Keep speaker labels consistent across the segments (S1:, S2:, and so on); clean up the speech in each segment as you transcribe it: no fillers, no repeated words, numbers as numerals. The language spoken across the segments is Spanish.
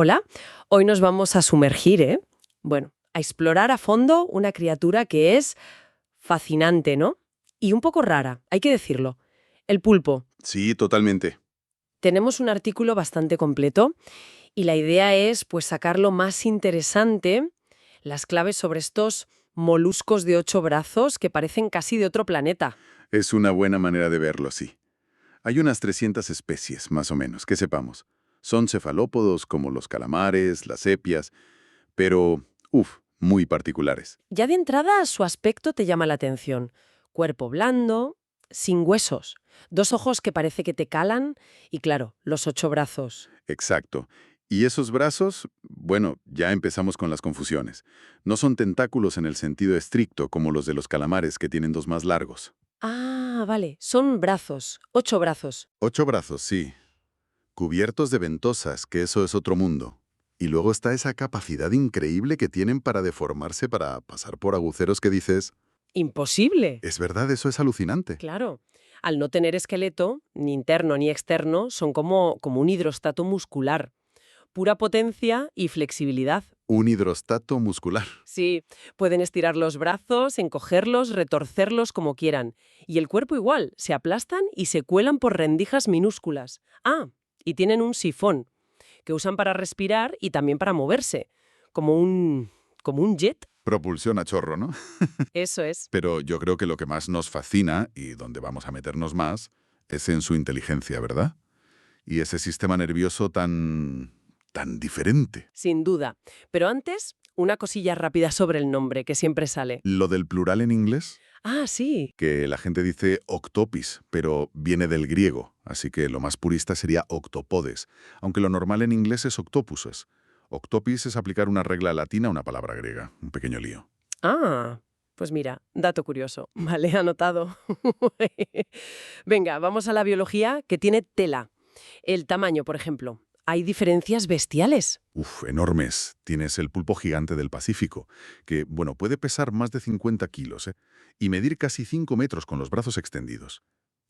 S1: Hola, hoy nos vamos a sumergir, ¿eh? Bueno, a explorar a fondo una criatura que es fascinante, ¿no? Y un poco rara, hay que decirlo. El pulpo.
S2: Sí, totalmente.
S1: Tenemos un artículo bastante completo y la idea es, pues, sacar lo más interesante, las claves sobre estos moluscos de 8 brazos que parecen casi de otro planeta.
S2: Es una buena manera de verlo, sí. Hay unas 300 especies, más o menos, que sepamos. Son cefalópodos como los calamares, las sepias, pero, muy particulares.
S1: Ya de entrada, su aspecto te llama la atención. Cuerpo blando, sin huesos, dos ojos que parece que te calan y, claro, los 8 brazos.
S2: Exacto. Y esos brazos, bueno, ya empezamos con las confusiones. No son tentáculos en el sentido estricto como los de los calamares que tienen dos más largos.
S1: Ah, vale, son brazos, 8 brazos.
S2: 8 brazos, sí. Cubiertos de ventosas, que eso es otro mundo. Y luego está esa capacidad increíble que tienen para deformarse, para pasar por agujeros que dices,
S1: Imposible.
S2: es verdad, eso es alucinante.
S1: Claro. Al no tener esqueleto, ni interno ni externo, son como un hidrostato muscular. Pura potencia y flexibilidad.
S2: Un hidrostato muscular.
S1: Sí, pueden estirar los brazos, encogerlos, retorcerlos como quieran. Y el cuerpo igual, se aplastan y se cuelan por rendijas minúsculas. Ah, y tienen un sifón, que usan para respirar y también para moverse. Como un jet.
S2: Propulsión a chorro, ¿no?
S1: Eso es.
S2: Pero yo creo que lo que más nos fascina, y donde vamos a meternos más, es en su inteligencia, ¿verdad? Y ese sistema nervioso tan diferente.
S1: Sin duda. Pero antes, una cosilla rápida sobre el nombre, que siempre sale.
S2: Lo del plural en inglés,
S1: Ah, sí.
S2: que la gente dice octopis, pero viene del griego, así que lo más purista sería octopodes, aunque lo normal en inglés es octopuses. Octopis es aplicar una regla latina a una palabra griega, un pequeño lío.
S1: Ah, pues mira, dato curioso. Vale, anotado. Venga, vamos a la biología, que tiene tela. El tamaño, por ejemplo. Hay diferencias bestiales.
S2: Enormes. Tienes el pulpo gigante del Pacífico, que, bueno, puede pesar más de 50 kilos, ¿eh? Y medir casi 5 metros con los brazos extendidos.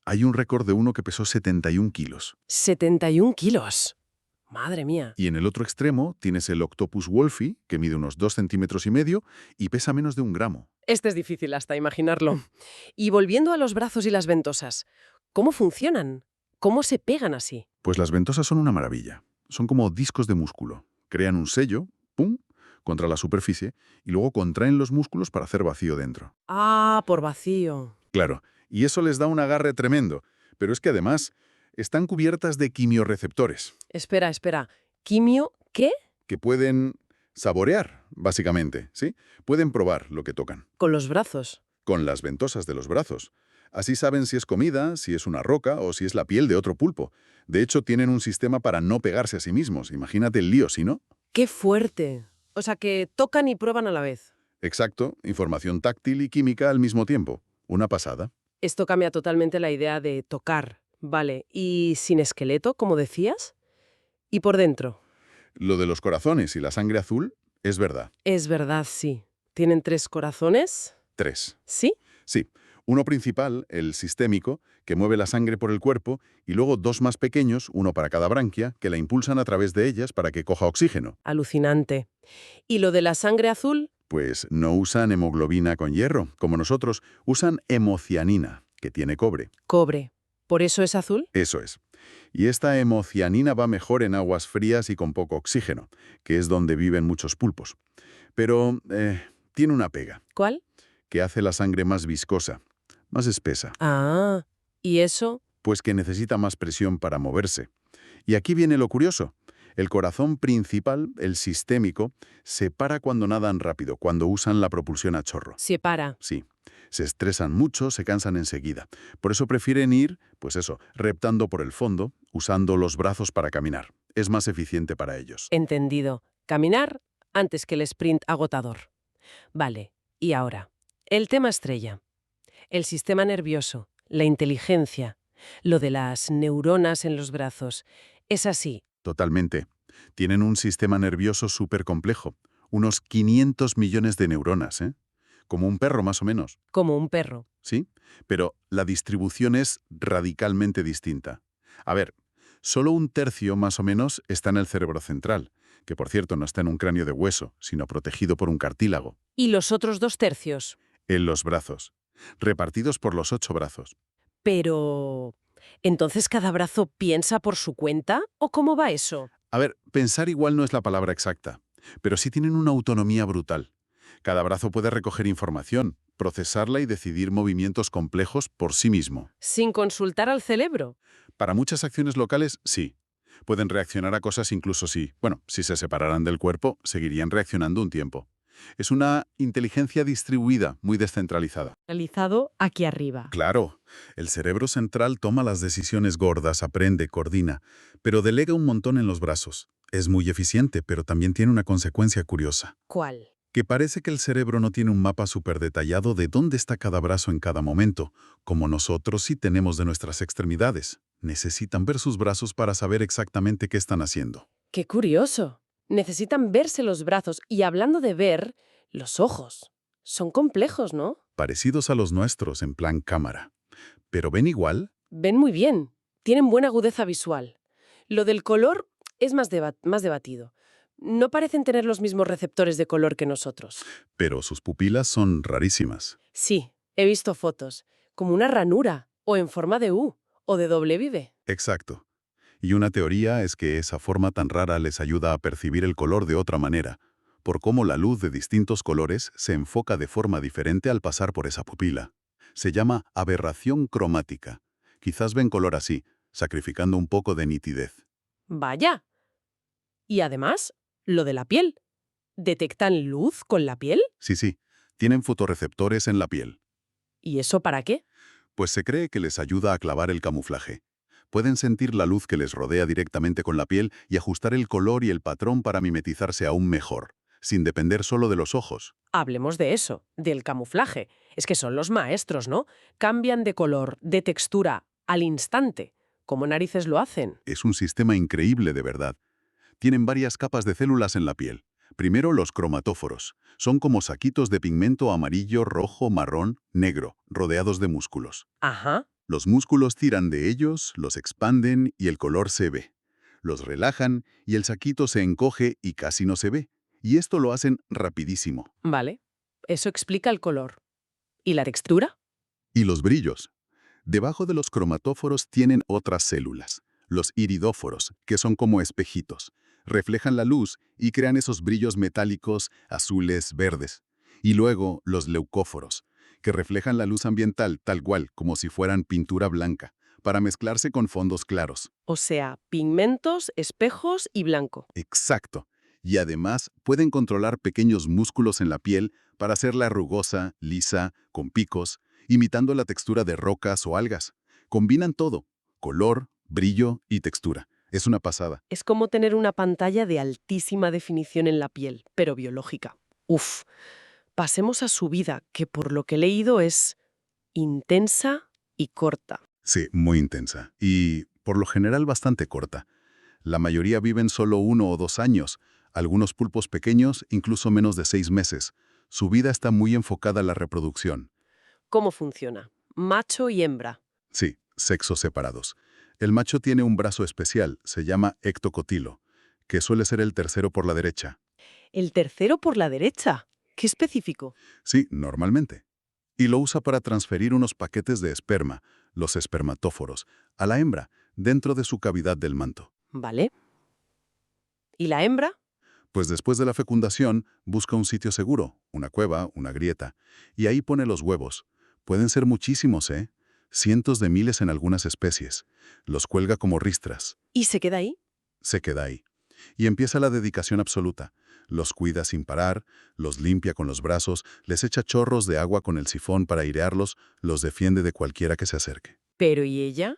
S2: Hay un récord de uno que pesó 71 kilos.
S1: 71 kilos. Madre mía.
S2: Y en el otro extremo tienes el Octopus wolfi, que mide unos 2,5 centímetros y pesa menos de 1 gramo.
S1: Este es difícil hasta imaginarlo. Y volviendo a los brazos y las ventosas, ¿cómo funcionan? ¿Cómo se pegan así?
S2: Pues las ventosas son una maravilla. Son como discos de músculo. Crean un sello, ¡pum!, contra la superficie y luego contraen los músculos para hacer vacío dentro.
S1: Ah, por vacío.
S2: Claro, y eso les da un agarre tremendo. Pero es que además están cubiertas de quimiorreceptores,
S1: Espera. ¿Quimio qué?
S2: que pueden saborear, básicamente, ¿sí? Pueden probar lo que tocan,
S1: Con los brazos.
S2: con las ventosas de los brazos. Así saben si es comida, si es una roca o si es la piel de otro pulpo. De hecho, tienen un sistema para no pegarse a sí mismos. Imagínate el lío, ¿si no?
S1: ¡Qué fuerte! O sea que tocan y prueban a la vez.
S2: Exacto, información táctil y química al mismo tiempo. Una pasada.
S1: Esto cambia totalmente la idea de tocar. Vale, ¿y sin esqueleto, como decías? ¿Y por dentro?
S2: Lo de los corazones y la sangre azul es verdad.
S1: Es verdad, sí. ¿Tienen 3 corazones?
S2: 3.
S1: ¿Sí?
S2: Sí, uno principal, el sistémico, que mueve la sangre por el cuerpo, y luego dos más pequeños, uno para cada branquia, que la impulsan a través de ellas para que coja oxígeno.
S1: Alucinante. ¿Y lo de la sangre azul?
S2: Pues no usan hemoglobina con hierro, como nosotros, usan hemocianina, que tiene cobre.
S1: Cobre. ¿Por eso es azul?
S2: Eso es. Y esta hemocianina va mejor en aguas frías y con poco oxígeno, que es donde viven muchos pulpos. Pero tiene una pega,
S1: ¿Cuál?
S2: que hace la sangre más viscosa, más espesa,
S1: Ah, ¿y eso?
S2: pues que necesita más presión para moverse. Y aquí viene lo curioso. El corazón principal, el sistémico, se para cuando nadan rápido, cuando usan la propulsión a chorro.
S1: Se para.
S2: Sí, se estresan mucho, se cansan enseguida. Por eso prefieren ir, pues eso, reptando por el fondo, usando los brazos para caminar. Es más eficiente para ellos.
S1: Entendido. Caminar antes que el sprint agotador. Vale, y ahora, el tema estrella. El sistema nervioso, la inteligencia, lo de las neuronas en los brazos. Es así.
S2: Totalmente. Tienen un sistema nervioso súper complejo. Unos 500 millones de neuronas, ¿eh? Como un perro, más o menos.
S1: Como un perro.
S2: ¿Sí? Pero la distribución es radicalmente distinta. A ver, solo un tercio más o menos está en el cerebro central, que por cierto no está en un cráneo de hueso, sino protegido por un cartílago,
S1: ¿Y los otros 2/3?
S2: en los brazos, repartidos por los 8 brazos.
S1: Pero... ¿entonces cada brazo piensa por su cuenta? ¿O cómo va eso?
S2: A ver, pensar igual no es la palabra exacta, pero sí tienen una autonomía brutal. Cada brazo puede recoger información, procesarla y decidir movimientos complejos por sí mismo.
S1: ¿Sin consultar al cerebro?
S2: Para muchas acciones locales, sí. Pueden reaccionar a cosas incluso si se separaran del cuerpo, seguirían reaccionando un tiempo. Es una inteligencia distribuida, muy descentralizada.
S1: Realizado aquí arriba.
S2: Claro, el cerebro central toma las decisiones gordas, aprende, coordina, pero delega un montón en los brazos. Es muy eficiente, pero también tiene una consecuencia curiosa.
S1: ¿Cuál?
S2: Que parece que el cerebro no tiene un mapa súper detallado de dónde está cada brazo en cada momento, como nosotros sí tenemos de nuestras extremidades. Necesitan ver sus brazos para saber exactamente qué están haciendo.
S1: ¡Qué curioso! Necesitan verse los brazos y hablando de ver, los ojos. Son complejos, ¿no?
S2: Parecidos a los nuestros en plan cámara. ¿Pero ven igual?
S1: Ven muy bien. Tienen buena agudeza visual. Lo del color es más debatido. No parecen tener los mismos receptores de color que nosotros.
S2: Pero sus pupilas son rarísimas.
S1: Sí, he visto fotos. Como una ranura, o en forma de U, o de doble vive.
S2: Exacto. Y una teoría es que esa forma tan rara les ayuda a percibir el color de otra manera, por cómo la luz de distintos colores se enfoca de forma diferente al pasar por esa pupila. Se llama aberración cromática. Quizás ven color así, sacrificando un poco de nitidez.
S1: Vaya. Y además, lo de la piel. ¿Detectan luz con la piel?
S2: Sí, tienen fotorreceptores en la piel.
S1: ¿Y eso para qué?
S2: Pues se cree que les ayuda a clavar el camuflaje. Pueden sentir la luz que les rodea directamente con la piel y ajustar el color y el patrón para mimetizarse aún mejor, sin depender solo de los ojos.
S1: Hablemos de eso, del camuflaje. Es que son los maestros, ¿no? Cambian de color, de textura, al instante. ¿Cómo narices lo hacen?
S2: Es un sistema increíble de verdad. Tienen varias capas de células en la piel. Primero los cromatóforos. Son como saquitos de pigmento amarillo, rojo, marrón, negro, rodeados de músculos.
S1: Ajá.
S2: Los músculos tiran de ellos, los expanden y el color se ve. Los relajan y el saquito se encoge y casi no se ve. Y esto lo hacen rapidísimo.
S1: Vale. Eso explica el color. ¿Y la textura?
S2: Y los brillos. Debajo de los cromatóforos tienen otras células, los iridóforos, que son como espejitos. Reflejan la luz y crean esos brillos metálicos, azules, verdes. Y luego los leucóforos, que reflejan la luz ambiental tal cual, como si fueran pintura blanca, para mezclarse con fondos claros.
S1: O sea, pigmentos, espejos y blanco.
S2: Exacto. Y además pueden controlar pequeños músculos en la piel para hacerla rugosa, lisa, con picos, imitando la textura de rocas o algas. Combinan todo, color, brillo y textura. Es una pasada.
S1: Es como tener una pantalla de altísima definición en la piel, pero biológica. Uf. Pasemos a su vida, que por lo que he leído es intensa y corta.
S2: Sí, muy intensa. Y por lo general bastante corta. La mayoría viven solo 1 o 2 años. Algunos pulpos pequeños, incluso menos de 6 meses. Su vida está muy enfocada a la reproducción.
S1: ¿Cómo funciona? Macho y hembra.
S2: Sí, sexos separados. El macho tiene un brazo especial, se llama ectocotilo, que suele ser el tercero por la derecha.
S1: El tercero por la derecha. ¿Qué específico?
S2: Sí, normalmente. Y lo usa para transferir unos paquetes de esperma, los espermatóforos, a la hembra, dentro de su cavidad del manto.
S1: Vale. ¿Y la hembra?
S2: Pues después de la fecundación, busca un sitio seguro, una cueva, una grieta, y ahí pone los huevos. Pueden ser muchísimos, ¿eh? Cientos de miles en algunas especies. Los cuelga como ristras.
S1: ¿Y se queda ahí?
S2: Se queda ahí. Y empieza la dedicación absoluta. Los cuida sin parar, los limpia con los brazos, les echa chorros de agua con el sifón para airearlos, los defiende de cualquiera que se acerque.
S1: ¿Pero y ella?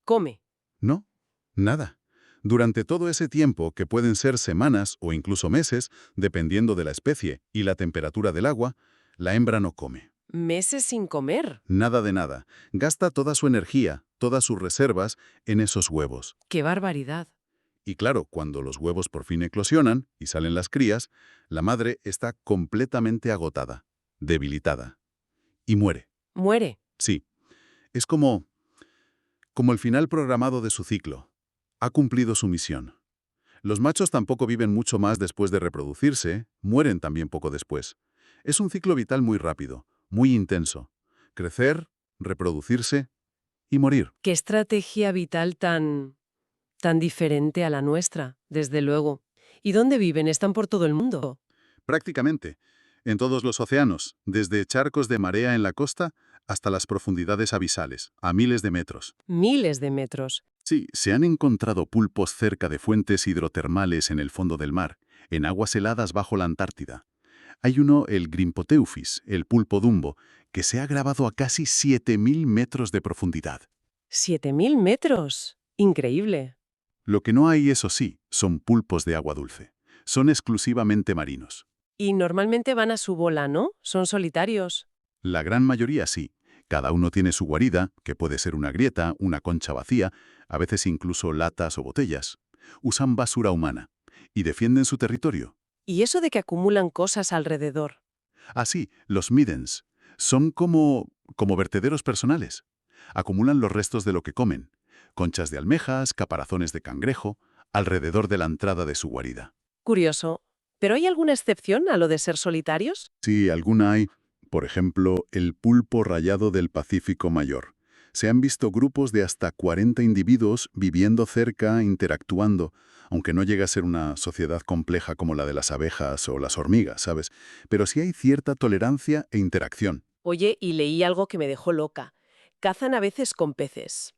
S1: Come.
S2: No, nada. Durante todo ese tiempo, que pueden ser semanas o incluso meses, dependiendo de la especie y la temperatura del agua, la hembra no come.
S1: Meses sin comer.
S2: Nada de nada. Gasta toda su energía, todas sus reservas, en esos huevos.
S1: ¡Qué barbaridad!
S2: Y claro, cuando los huevos por fin eclosionan y salen las crías, la madre está completamente agotada, debilitada. Y muere.
S1: Muere.
S2: Sí. Es como el final programado de su ciclo. Ha cumplido su misión.
S3: Los machos tampoco viven mucho más después de reproducirse, mueren también poco después. Es un ciclo vital muy rápido, muy intenso. Crecer, reproducirse y morir.
S1: Qué estrategia vital tan diferente a la nuestra, desde luego. ¿Y dónde viven? ¿Están por todo el mundo?
S3: Prácticamente, en todos los océanos, desde charcos de marea en la costa hasta las profundidades abisales, a miles de metros.
S1: Miles de metros.
S3: Sí, se han encontrado pulpos cerca de fuentes hidrotermales en el fondo del mar, en aguas heladas bajo la Antártida. Hay uno, el Grimpoteuphis, el pulpo dumbo, que se ha grabado a casi 7.000 metros de profundidad.
S1: 7.000 metros. Increíble.
S3: Lo que no hay, eso sí, son pulpos de agua dulce. Son exclusivamente marinos.
S1: Y normalmente van a su bola, ¿no? Son solitarios.
S3: La gran mayoría sí. Cada uno tiene su guarida, que puede ser una grieta, una concha vacía, a veces incluso latas o botellas. Usan basura humana y defienden su territorio.
S1: ¿Y eso de que acumulan cosas alrededor?
S3: Así, los middens son como vertederos personales. Acumulan los restos de lo que comen. Conchas de almejas, caparazones de cangrejo, alrededor de la entrada de su guarida.
S1: Curioso. ¿Pero hay alguna excepción a lo de ser solitarios?
S3: Sí, alguna hay. Por ejemplo, el pulpo rayado del Pacífico Mayor. Se han visto grupos de hasta 40 individuos viviendo cerca, interactuando, aunque no llega a ser una sociedad compleja como la de las abejas o las hormigas, ¿sabes? Pero sí hay cierta tolerancia e interacción.
S1: Oye, y leí algo que me dejó loca. Cazan a veces con peces.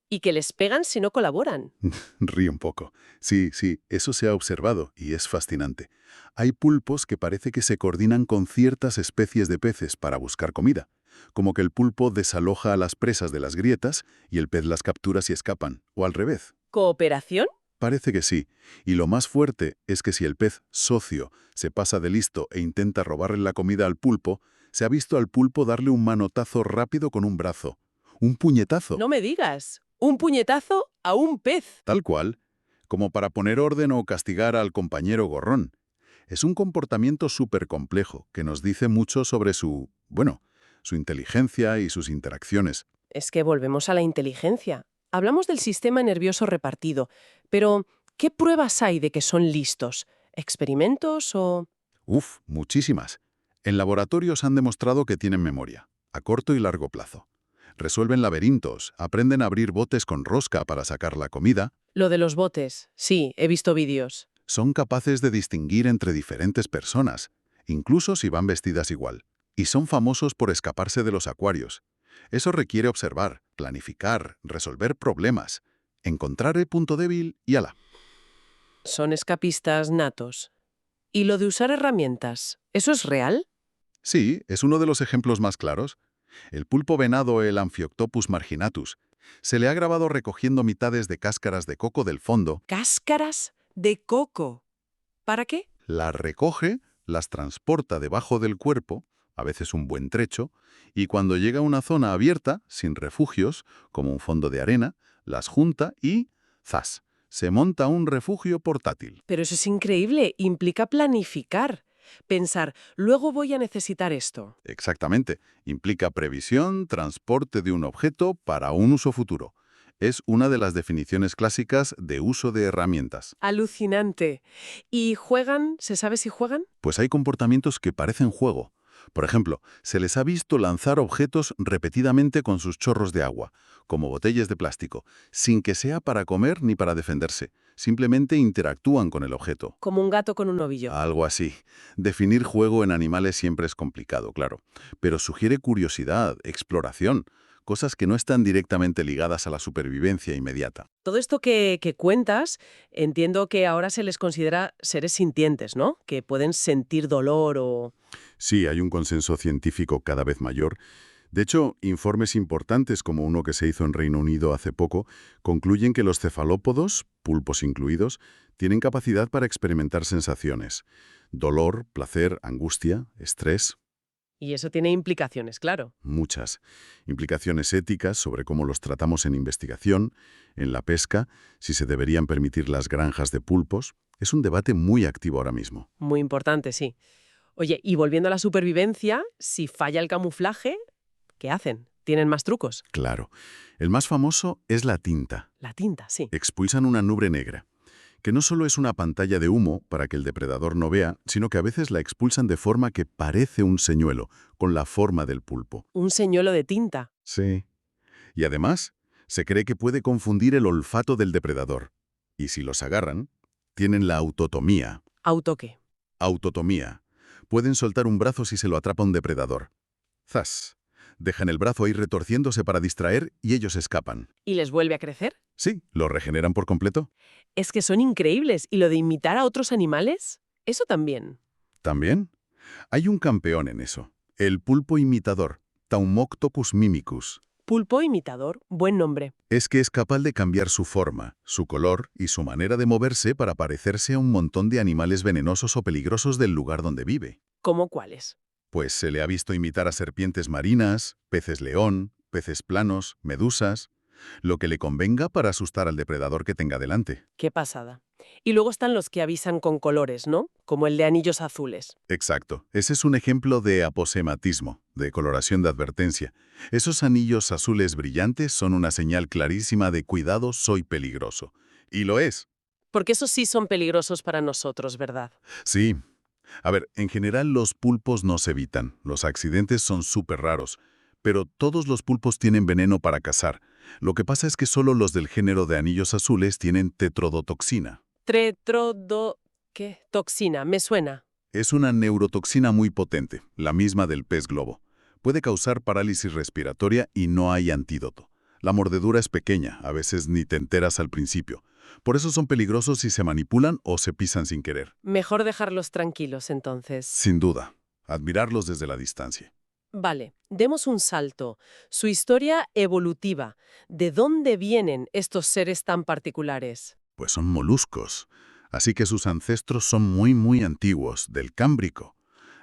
S1: Y que les pegan si no colaboran.
S3: Ríe un poco. Sí, eso se ha observado y es fascinante. Hay pulpos que parece que se coordinan con ciertas especies de peces para buscar comida, como que el pulpo desaloja a las presas de las grietas y el pez las captura si escapan, o al revés.
S1: ¿Cooperación?
S3: Parece que sí, y lo más fuerte es que si el pez socio se pasa de listo e intenta robarle la comida al pulpo, se ha visto al pulpo darle un manotazo rápido con un brazo. Un puñetazo.
S1: No me digas. Un puñetazo a un pez.
S3: Tal cual, como para poner orden o castigar al compañero gorrón. Es un comportamiento súper complejo que nos dice mucho sobre su inteligencia y sus interacciones.
S1: Es que volvemos a la inteligencia. Hablamos del sistema nervioso repartido, pero ¿qué pruebas hay de que son listos? ¿Experimentos o...?
S3: Muchísimas. En laboratorios han demostrado que tienen memoria, a corto y largo plazo. Resuelven laberintos, aprenden a abrir botes con rosca para sacar la comida.
S1: Lo de los botes. Sí, he visto vídeos.
S3: Son capaces de distinguir entre diferentes personas, incluso si van vestidas igual. Y son famosos por escaparse de los acuarios. Eso requiere observar, planificar, resolver problemas, encontrar el punto débil y ala.
S1: Son escapistas natos. ¿Y lo de usar herramientas? ¿Eso es real?
S3: Sí, es uno de los ejemplos más claros. El pulpo venado, el Amphioctopus marginatus, se le ha grabado recogiendo mitades de cáscaras de coco del fondo.
S1: Cáscaras de coco. ¿Para qué?
S3: Las recoge, las transporta debajo del cuerpo, a veces un buen trecho, y cuando llega a una zona abierta, sin refugios, como un fondo de arena, las junta y ¡zas! Se monta un refugio portátil.
S1: Pero eso es increíble. Implica planificar. Pensar, luego voy a necesitar esto.
S3: Exactamente. Implica previsión, transporte de un objeto para un uso futuro. Es una de las definiciones clásicas de uso de herramientas.
S1: Alucinante. ¿Y juegan? ¿Se sabe si juegan?
S3: Pues hay comportamientos que parecen juego. Por ejemplo, se les ha visto lanzar objetos repetidamente con sus chorros de agua, como botellas de plástico, sin que sea para comer ni para defenderse. Simplemente interactúan con el objeto.
S1: Como un gato con un ovillo.
S3: Algo así. Definir juego en animales siempre es complicado, claro, pero sugiere curiosidad, exploración, cosas que no están directamente ligadas a la supervivencia inmediata.
S1: Todo esto que cuentas, entiendo que ahora se les considera seres sintientes, ¿no? Que pueden sentir dolor o...
S3: Sí, hay un consenso científico cada vez mayor. De hecho, informes importantes como uno que se hizo en Reino Unido hace poco concluyen que los cefalópodos, pulpos incluidos, tienen capacidad para experimentar sensaciones. Dolor, placer, angustia, estrés.
S1: Y eso tiene implicaciones, claro.
S3: Muchas. Implicaciones éticas sobre cómo los tratamos en investigación, en la pesca, si se deberían permitir las granjas de pulpos. Es un debate muy activo ahora mismo.
S1: Muy importante, sí. Oye, y volviendo a la supervivencia, si falla el camuflaje, ¿qué hacen? ¿Tienen más trucos?
S3: Claro. El más famoso es la tinta.
S1: La tinta, sí.
S3: Expulsan una nube negra, que no solo es una pantalla de humo para que el depredador no vea, sino que a veces la expulsan de forma que parece un señuelo, con la forma del pulpo.
S1: Un señuelo de tinta.
S3: Sí. Y además, se cree que puede confundir el olfato del depredador. Y si los agarran, tienen la autotomía.
S1: ¿Autoqué?
S3: Autotomía. Pueden soltar un brazo si se lo atrapa un depredador. ¡Zas! Dejan el brazo ahí retorciéndose para distraer y ellos escapan.
S1: ¿Y les vuelve a crecer?
S3: Sí, lo regeneran por completo.
S1: Es que son increíbles. ¿Y lo de imitar a otros animales? Eso también.
S3: También hay un campeón en eso. El pulpo imitador, Taumoctopus mimicus.
S1: Pulpo imitador. Buen nombre.
S3: Es que es capaz de cambiar su forma, su color y su manera de moverse para parecerse a un montón de animales venenosos o peligrosos del lugar donde vive.
S1: ¿Cómo cuáles?
S3: Pues se le ha visto imitar a serpientes marinas, peces león, peces planos, medusas, lo que le convenga para asustar al depredador que tenga delante.
S1: Qué pasada. Y luego están los que avisan con colores, ¿no? Como el de anillos azules.
S3: Exacto. Ese es un ejemplo de aposematismo, de coloración de advertencia. Esos anillos azules brillantes son una señal clarísima de cuidado, soy peligroso. Y lo es.
S1: Porque esos sí son peligrosos para nosotros, ¿verdad?
S3: Sí. A ver, en general los pulpos no se evitan. Los accidentes son súper raros. Pero todos los pulpos tienen veneno para cazar. Lo que pasa es que solo los del género de anillos azules tienen tetrodotoxina.
S1: ¿Qué? Toxina, me suena.
S3: Es una neurotoxina muy potente, la misma del pez globo. Puede causar parálisis respiratoria y no hay antídoto. La mordedura es pequeña, a veces ni te enteras al principio. Por eso son peligrosos si se manipulan o se pisan sin querer.
S1: Mejor dejarlos tranquilos, entonces.
S3: Sin duda, admirarlos desde la distancia.
S1: Vale, demos un salto. Su historia evolutiva. ¿De dónde vienen estos seres tan particulares?
S3: Pues son moluscos. Así que sus ancestros son muy antiguos, del Cámbrico.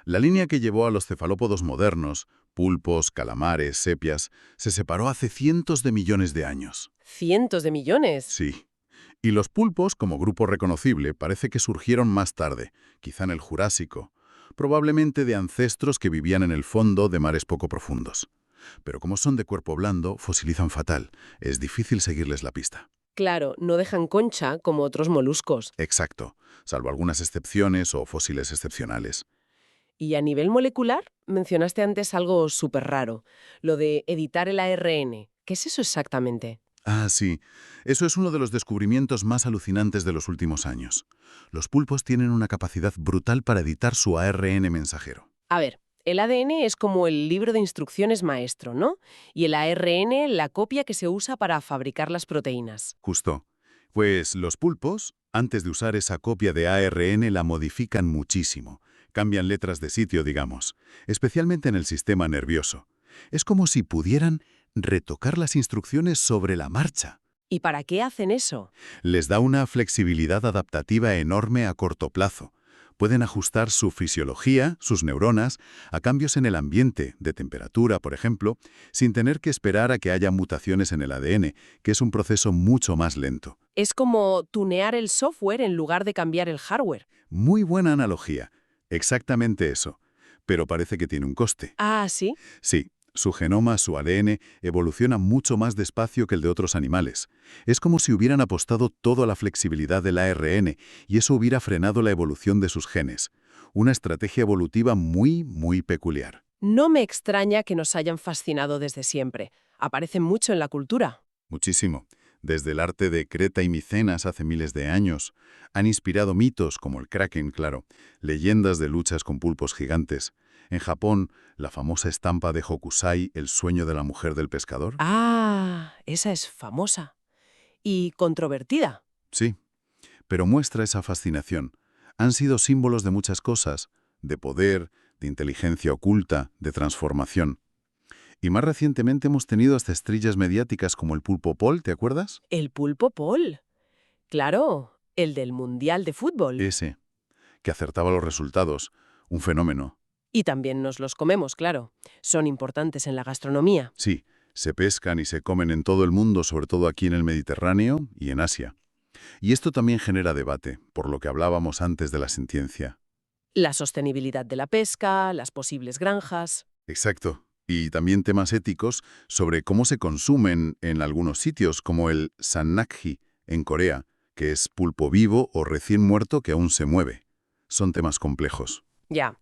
S3: La línea que llevó a los cefalópodos modernos, pulpos, calamares, sepias, se separó hace cientos de millones de años.
S1: ¿Cientos de millones?
S3: Sí. Y los pulpos, como grupo reconocible, parece que surgieron más tarde, quizá en el Jurásico, probablemente de ancestros que vivían en el fondo de mares poco profundos. Pero como son de cuerpo blando, fosilizan fatal. Es difícil seguirles la pista.
S1: Claro, no dejan concha como otros moluscos.
S3: Exacto, salvo algunas excepciones o fósiles excepcionales.
S1: Y a nivel molecular, mencionaste antes algo súper raro, lo de editar el ARN. ¿Qué es eso exactamente?
S3: Ah, sí. Eso es uno de los descubrimientos más alucinantes de los últimos años. Los pulpos tienen una capacidad brutal para editar su ARN mensajero.
S1: A ver, el ADN es como el libro de instrucciones maestro, ¿no? Y el ARN, la copia que se usa para fabricar las proteínas.
S3: Justo. Pues los pulpos, antes de usar esa copia de ARN, la modifican muchísimo. Cambian letras de sitio, digamos, especialmente en el sistema nervioso. Es como si pudieran retocar las instrucciones sobre la marcha.
S1: ¿Y para qué hacen eso?
S3: Les da una flexibilidad adaptativa enorme a corto plazo. Pueden ajustar su fisiología, sus neuronas, a cambios en el ambiente, de temperatura, por ejemplo, sin tener que esperar a que haya mutaciones en el ADN, que es un proceso mucho más lento.
S1: Es como tunear el software en lugar de cambiar el hardware.
S3: Muy buena analogía. Exactamente eso. Pero parece que tiene un coste.
S1: Ah, ¿sí?
S3: Sí, su genoma, su ADN, evoluciona mucho más despacio que el de otros animales. Es como si hubieran apostado todo a la flexibilidad del ARN y eso hubiera frenado la evolución de sus genes. Una estrategia evolutiva muy peculiar.
S1: No me extraña que nos hayan fascinado desde siempre. Aparecen mucho en la cultura.
S3: Muchísimo. Desde el arte de Creta y Micenas hace miles de años. Han inspirado mitos, como el Kraken, claro, leyendas de luchas con pulpos gigantes. En Japón, la famosa estampa de Hokusai, el sueño de la mujer del pescador.
S1: Ah, esa es famosa. Y controvertida.
S3: Sí, pero muestra esa fascinación. Han sido símbolos de muchas cosas, de poder, de inteligencia oculta, de transformación. Y más recientemente hemos tenido hasta estrellas mediáticas como el pulpo Paul, ¿te acuerdas?
S1: El pulpo Paul. Claro, el del Mundial de Fútbol.
S3: Ese, que acertaba los resultados. Un fenómeno.
S1: Y también nos los comemos, claro. Son importantes en la gastronomía.
S3: Sí, se pescan y se comen en todo el mundo, sobre todo aquí en el Mediterráneo y en Asia. Y esto también genera debate, por lo que hablábamos antes de la sentiencia.
S1: La sostenibilidad de la pesca, las posibles granjas.
S3: Exacto. Y también temas éticos sobre cómo se consumen en algunos sitios, como el sannakji, en Corea, ¿Qué es pulpo vivo o recién muerto que aún se mueve? Son temas complejos.
S1: Ya.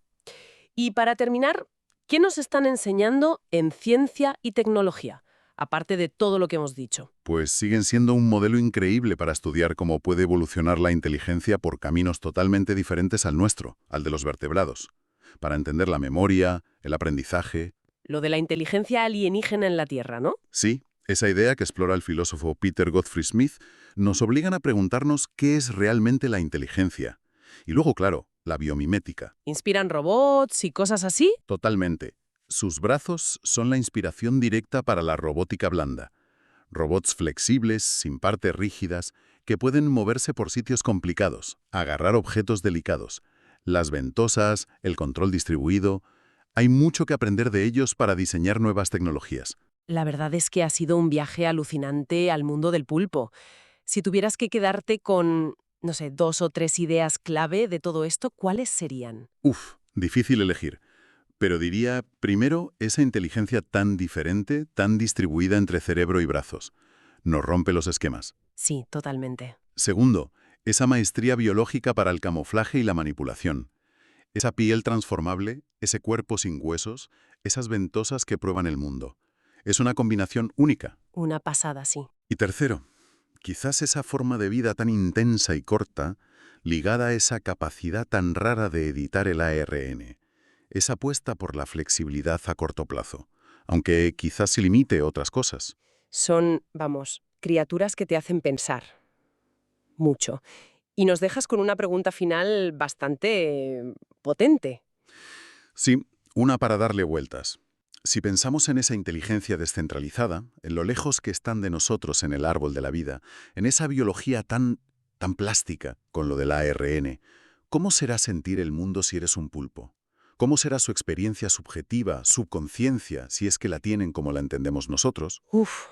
S1: Y para terminar, ¿qué nos están enseñando en ciencia y tecnología? Aparte de todo lo que hemos dicho.
S3: Pues siguen siendo un modelo increíble para estudiar cómo puede evolucionar la inteligencia por caminos totalmente diferentes al nuestro, al de los vertebrados. Para entender la memoria, el aprendizaje.
S1: Lo de la inteligencia alienígena en la Tierra, ¿no?
S3: Sí, esa idea que explora el filósofo Peter Godfrey Smith nos obligan a preguntarnos qué es realmente la inteligencia. Y luego, claro, la biomimética.
S1: ¿Inspiran robots y cosas así?
S3: Totalmente. Sus brazos son la inspiración directa para la robótica blanda. Robots flexibles, sin partes rígidas, que pueden moverse por sitios complicados, agarrar objetos delicados. Las ventosas, el control distribuido. Hay mucho que aprender de ellos para diseñar nuevas tecnologías.
S1: La verdad es que ha sido un viaje alucinante al mundo del pulpo. Si tuvieras que quedarte con, no sé, 2 o 3 ideas clave de todo esto, ¿cuáles serían?
S3: Uf, difícil elegir. Pero diría, primero, esa inteligencia tan diferente, tan distribuida entre cerebro y brazos. Nos rompe los esquemas.
S1: Sí, totalmente.
S3: Segundo, esa maestría biológica para el camuflaje y la manipulación. Esa piel transformable, ese cuerpo sin huesos, esas ventosas que prueban el mundo. Es una combinación única.
S1: Una pasada, sí.
S3: Y tercero, quizás esa forma de vida tan intensa y corta, ligada a esa capacidad tan rara de editar el ARN. Esa apuesta por la flexibilidad a corto plazo, aunque quizás se limite otras cosas.
S1: Son, vamos, criaturas que te hacen pensar. Mucho. Y nos dejas con una pregunta final bastante potente.
S3: Sí, una para darle vueltas. Si pensamos en esa inteligencia descentralizada, en lo lejos que están de nosotros en el árbol de la vida, en esa biología tan plástica con lo del ARN, ¿cómo será sentir el mundo si eres un pulpo? ¿Cómo será su experiencia subjetiva, su conciencia, si es que la tienen como la entendemos nosotros?
S1: Uf,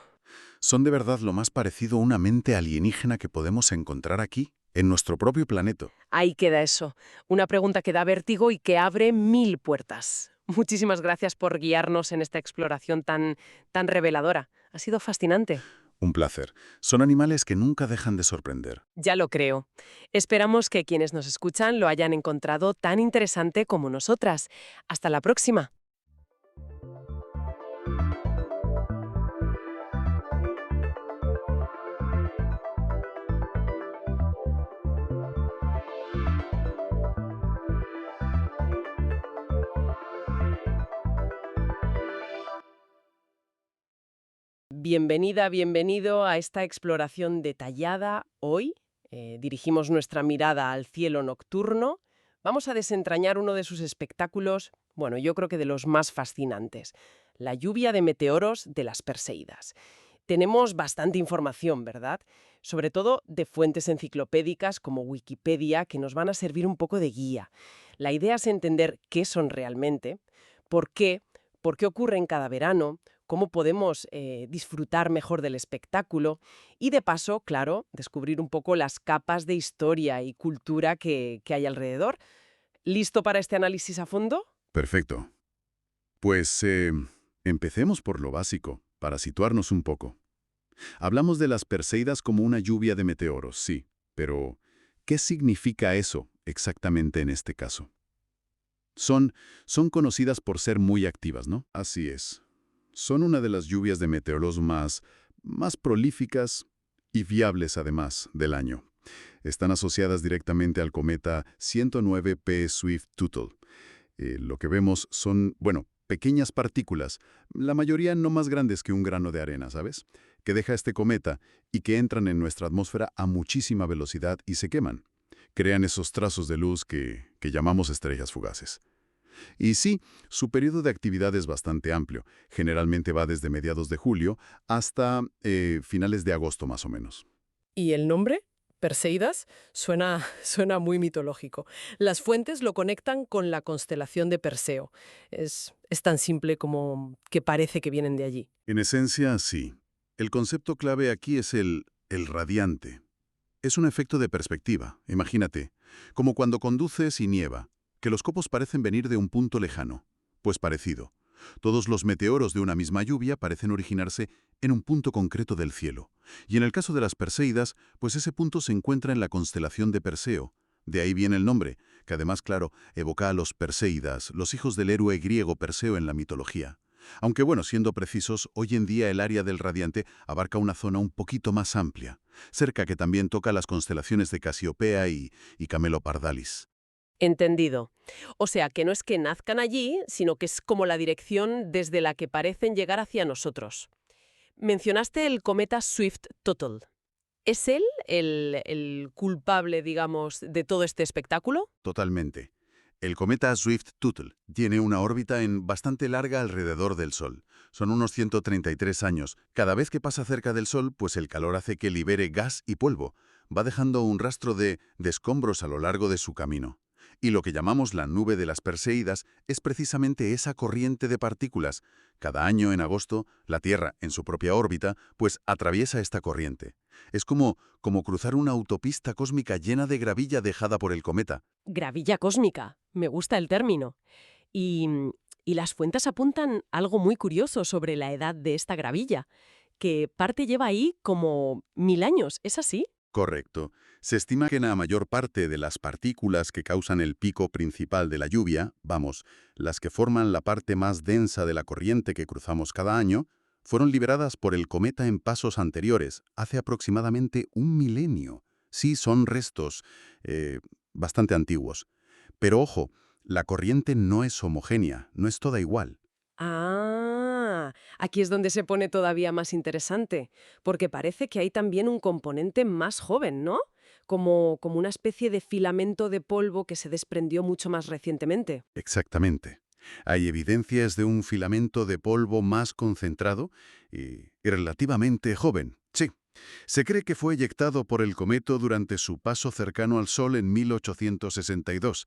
S3: ¿Son de verdad lo más parecido a una mente alienígena que podemos encontrar aquí, en nuestro propio planeta?
S1: ahí queda eso. Una pregunta que da vértigo y que abre 1000 puertas. Muchísimas gracias por guiarnos en esta exploración tan reveladora. Ha sido fascinante.
S3: Un placer. Son animales que nunca dejan de sorprender.
S1: Ya lo creo. Esperamos que quienes nos escuchan lo hayan encontrado tan interesante como nosotras. Hasta la próxima. Bienvenida, bienvenido a esta exploración detallada. Hoy dirigimos nuestra mirada al cielo nocturno. Vamos a desentrañar uno de sus espectáculos, bueno, yo creo que de los más fascinantes, la lluvia de meteoros de las Perseidas. Tenemos bastante información, ¿verdad? Sobre todo de fuentes enciclopédicas como Wikipedia, que nos van a servir un poco de guía. La idea es entender qué son realmente, por qué ocurren cada verano, cómo podemos disfrutar mejor del espectáculo y, de paso, claro, descubrir un poco las capas de historia y cultura que hay alrededor. ¿Listo para este análisis a fondo?
S3: Perfecto. Pues empecemos por lo básico, para situarnos un poco. Hablamos de las Perseidas como una lluvia de meteoros, sí, pero ¿qué significa eso exactamente en este caso? Son conocidas por ser muy activas, ¿no? Así es. Son una de las lluvias de meteoros más prolíficas y viables, además, del año. Están asociadas directamente al cometa 109P Swift-Tuttle. Lo que vemos son, bueno, pequeñas partículas, la mayoría no más grandes que un grano de arena, ¿sabes? Que deja este cometa y que entran en nuestra atmósfera a muchísima velocidad y se queman. Crean esos trazos de luz que llamamos estrellas fugaces. Y sí, su periodo de actividad es bastante amplio. Generalmente va desde mediados de julio hasta finales de agosto más o menos.
S4: ¿Y el nombre? Perseidas suena muy mitológico. Las fuentes lo conectan con la constelación de Perseo. Es tan simple como que parece que vienen de allí.
S3: En esencia, sí. El concepto clave aquí es el radiante. Es un efecto de perspectiva, imagínate, como cuando conduces y nieva, que los copos parecen venir de un punto lejano. Pues parecido. Todos los meteoros de una misma lluvia parecen originarse en un punto concreto del cielo. Y en el caso de las Perséidas, pues ese punto se encuentra en la constelación de Perseo. De ahí viene el nombre, que además, claro, evoca a los Perséidas, los hijos del héroe griego Perseo en la mitología. Aunque bueno, siendo precisos, hoy en día el área del radiante abarca una zona un poquito más amplia, cerca que también toca las constelaciones de Casiopea y Camelopardalis.
S1: Entendido. O sea, que no es que nazcan allí, sino que es como la dirección desde la que parecen llegar hacia nosotros. Mencionaste el cometa Swift-Tuttle. ¿Es él el culpable, digamos, de todo este espectáculo?
S3: Totalmente. El cometa Swift-Tuttle tiene una órbita bastante larga alrededor del Sol. Son unos 133 años. Cada vez que pasa cerca del Sol, pues el calor hace que libere gas y polvo. Va dejando un rastro de escombros a lo largo de su camino. Y lo que llamamos la nube de las Perséidas es precisamente esa corriente de partículas. Cada año, en agosto, la Tierra, en su propia órbita, pues atraviesa esta corriente. Es como cruzar una autopista cósmica llena de gravilla dejada por el cometa.
S1: Gravilla cósmica. Me gusta el término. Y, y las fuentes apuntan algo muy curioso sobre la edad de esta gravilla, que parte lleva ahí como 1000 años. ¿Es así?
S3: Correcto. Se estima que la mayor parte de las partículas que causan el pico principal de la lluvia, vamos, las que forman la parte más densa de la corriente que cruzamos cada año, fueron liberadas por el cometa en pasos anteriores, hace aproximadamente 1 milenio. Sí, son restos bastante antiguos. Pero ojo, la corriente no es homogénea, no es toda igual.
S1: Ah, aquí es donde se pone todavía más interesante, porque parece que hay también un componente más joven, ¿no? Como una especie de filamento de polvo que se desprendió mucho más recientemente.
S3: Exactamente. Hay evidencias de un filamento de polvo más concentrado y relativamente joven. Sí. Se cree que fue eyectado por el cometa durante su paso cercano al Sol en 1862,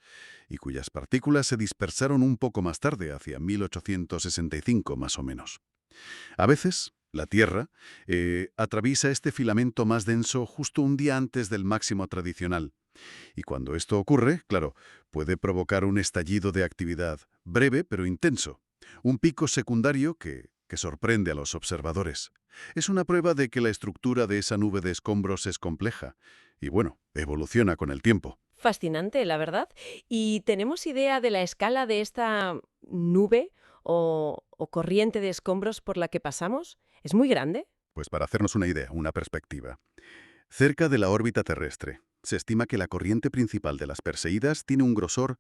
S3: y cuyas partículas se dispersaron un poco más tarde, hacia 1865 más o menos. A veces, la Tierra atraviesa este filamento más denso justo un día antes del máximo tradicional. Y cuando esto ocurre, claro, puede provocar un estallido de actividad, breve pero intenso. Un pico secundario que sorprende a los observadores. Es una prueba de que la estructura de esa nube de escombros es compleja y, bueno, evoluciona con el tiempo.
S1: Fascinante, la verdad. ¿Y tenemos idea de la escala de esta nube o corriente de escombros por la que pasamos? ¿Es muy grande?
S3: Pues para hacernos una idea, una perspectiva. Cerca de la órbita terrestre, se estima que la corriente principal de las Perséidas tiene un grosor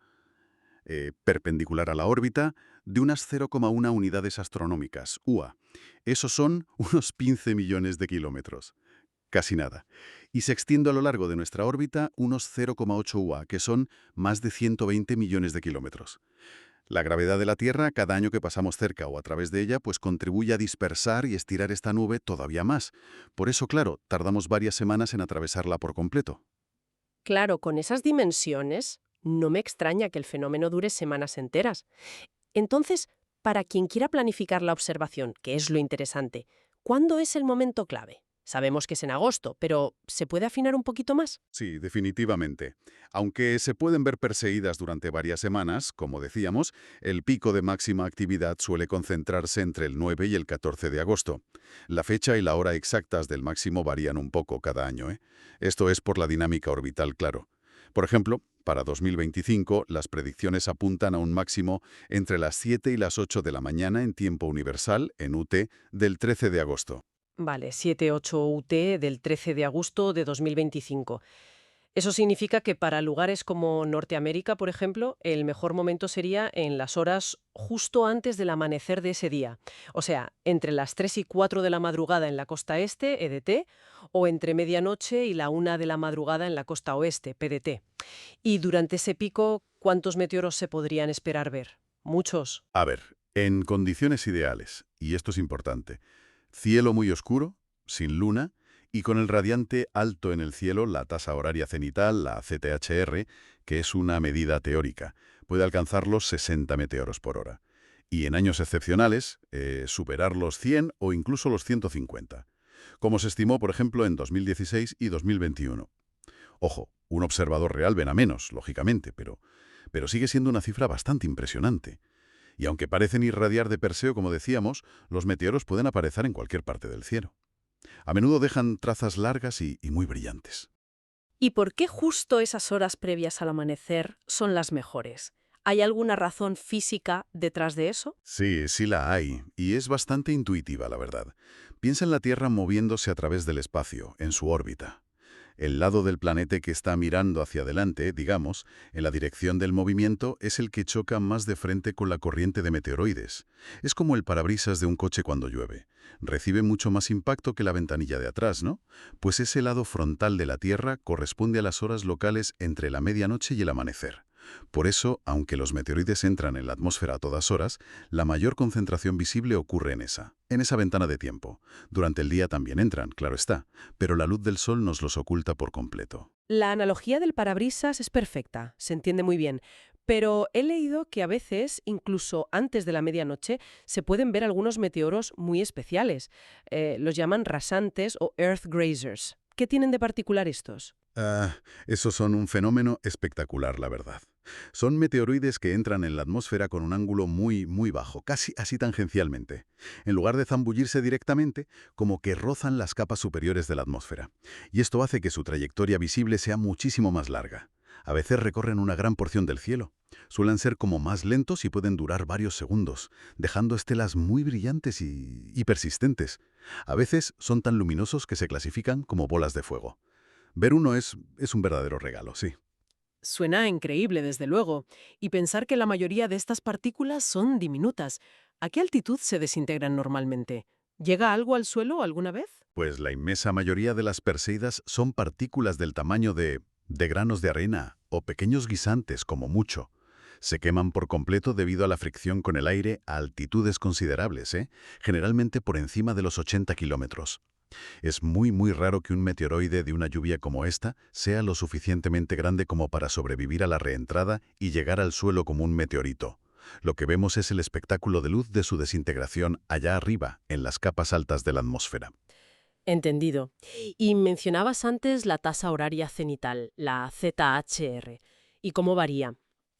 S3: perpendicular a la órbita de unas 0,1 unidades astronómicas, UA. Esos son unos 15 millones de kilómetros. Casi nada. Y se extiende a lo largo de nuestra órbita unos 0,8 UA, que son más de 120 millones de kilómetros. La gravedad de la Tierra, cada año que pasamos cerca o a través de ella, pues contribuye a dispersar y estirar esta nube todavía más. Por eso, claro, tardamos varias semanas en atravesarla por completo.
S1: Claro, con esas dimensiones, no me extraña que el fenómeno dure semanas enteras. Entonces, para quien quiera planificar la observación, que es lo interesante, ¿cuándo es el momento clave? Sabemos que es en agosto, pero ¿se puede afinar un poquito más?
S3: Sí, definitivamente. Aunque se pueden ver Perséidas durante varias semanas, como decíamos, el pico de máxima actividad suele concentrarse entre el 9 y el 14 de agosto. La fecha y la hora exactas del máximo varían un poco cada año, ¿eh? Esto es por la dinámica orbital, claro. Por ejemplo, para 2025, las predicciones apuntan a un máximo entre las 7 y las 8 de la mañana en tiempo universal, en UT, del 13 de agosto.
S1: Vale, 7-8 UT del 13 de agosto de 2025. Eso significa que para lugares como Norteamérica, por ejemplo, el mejor momento sería en las horas justo antes del amanecer de ese día. O sea, entre las 3 y 4 de la madrugada en la costa este, EDT, o entre medianoche y la 1 de la madrugada en la costa oeste, PDT. Y durante ese pico, ¿cuántos meteoros se podrían esperar ver? ¿Muchos?
S3: A ver, en condiciones ideales, y esto es importante, cielo muy oscuro, sin luna, y con el radiante alto en el cielo, la tasa horaria cenital, la CTHR, que es una medida teórica, puede alcanzar los 60 meteoros por hora. Y en años excepcionales, superar los 100 o incluso los 150, como se estimó, por ejemplo, en 2016 y 2021. Ojo, un observador real ven a menos, lógicamente, pero sigue siendo una cifra bastante impresionante. Y aunque parecen irradiar de Perseo, como decíamos, los meteoros pueden aparecer en cualquier parte del cielo. A menudo dejan trazas largas y muy brillantes.
S5: ¿Y por qué justo esas horas previas al amanecer son las mejores? ¿Hay alguna razón física detrás de eso?
S3: Sí, sí la hay, y es bastante intuitiva, la verdad. Piensa en la Tierra moviéndose a través del espacio, en su órbita. El lado del planeta que está mirando hacia adelante, digamos, en la dirección del movimiento, es el que choca más de frente con la corriente de meteoroides. Es como el parabrisas de un coche cuando llueve. Recibe mucho más impacto que la ventanilla de atrás, ¿no? Pues ese lado frontal de la Tierra corresponde a las horas locales entre la medianoche y el amanecer. Por eso, aunque los meteoroides entran en la atmósfera a todas horas, la mayor concentración visible ocurre en esa ventana de tiempo. Durante el día también entran, claro está, pero la luz del sol nos los oculta por completo.
S1: La analogía del parabrisas es perfecta, se entiende muy bien, pero he leído que a veces, incluso antes de la medianoche, se pueden ver algunos meteoros muy especiales. Los llaman rasantes o earth grazers. ¿Qué tienen de particular estos?
S3: Esos son un fenómeno espectacular, la verdad. Son meteoroides que entran en la atmósfera con un ángulo muy bajo, casi así tangencialmente. En lugar de zambullirse directamente, como que rozan las capas superiores de la atmósfera. Y esto hace que su trayectoria visible sea muchísimo más larga. A veces recorren una gran porción del cielo. Suelen ser como más lentos y pueden durar varios segundos, dejando estelas muy brillantes y persistentes. A veces son tan luminosos que se clasifican como bolas de fuego. Ver uno es un verdadero regalo, sí.
S4: Suena increíble, desde luego. Y pensar que la mayoría de estas partículas son diminutas. ¿A qué altitud se desintegran normalmente? ¿Llega algo al suelo alguna vez?
S3: Pues la inmensa mayoría de las perseidas son partículas del tamaño de granos de arena o pequeños guisantes, como mucho. Se queman por completo debido a la fricción con el aire a altitudes considerables, generalmente por encima de los 80 kilómetros. Es muy raro que un meteoroide de una lluvia como esta sea lo suficientemente grande como para sobrevivir a la reentrada y llegar al suelo como un meteorito. Lo que vemos es el espectáculo de luz de su desintegración allá arriba, en las capas altas de la atmósfera.
S4: Entendido. Y mencionabas antes la tasa horaria cenital, la ZHR. ¿Y cómo varía?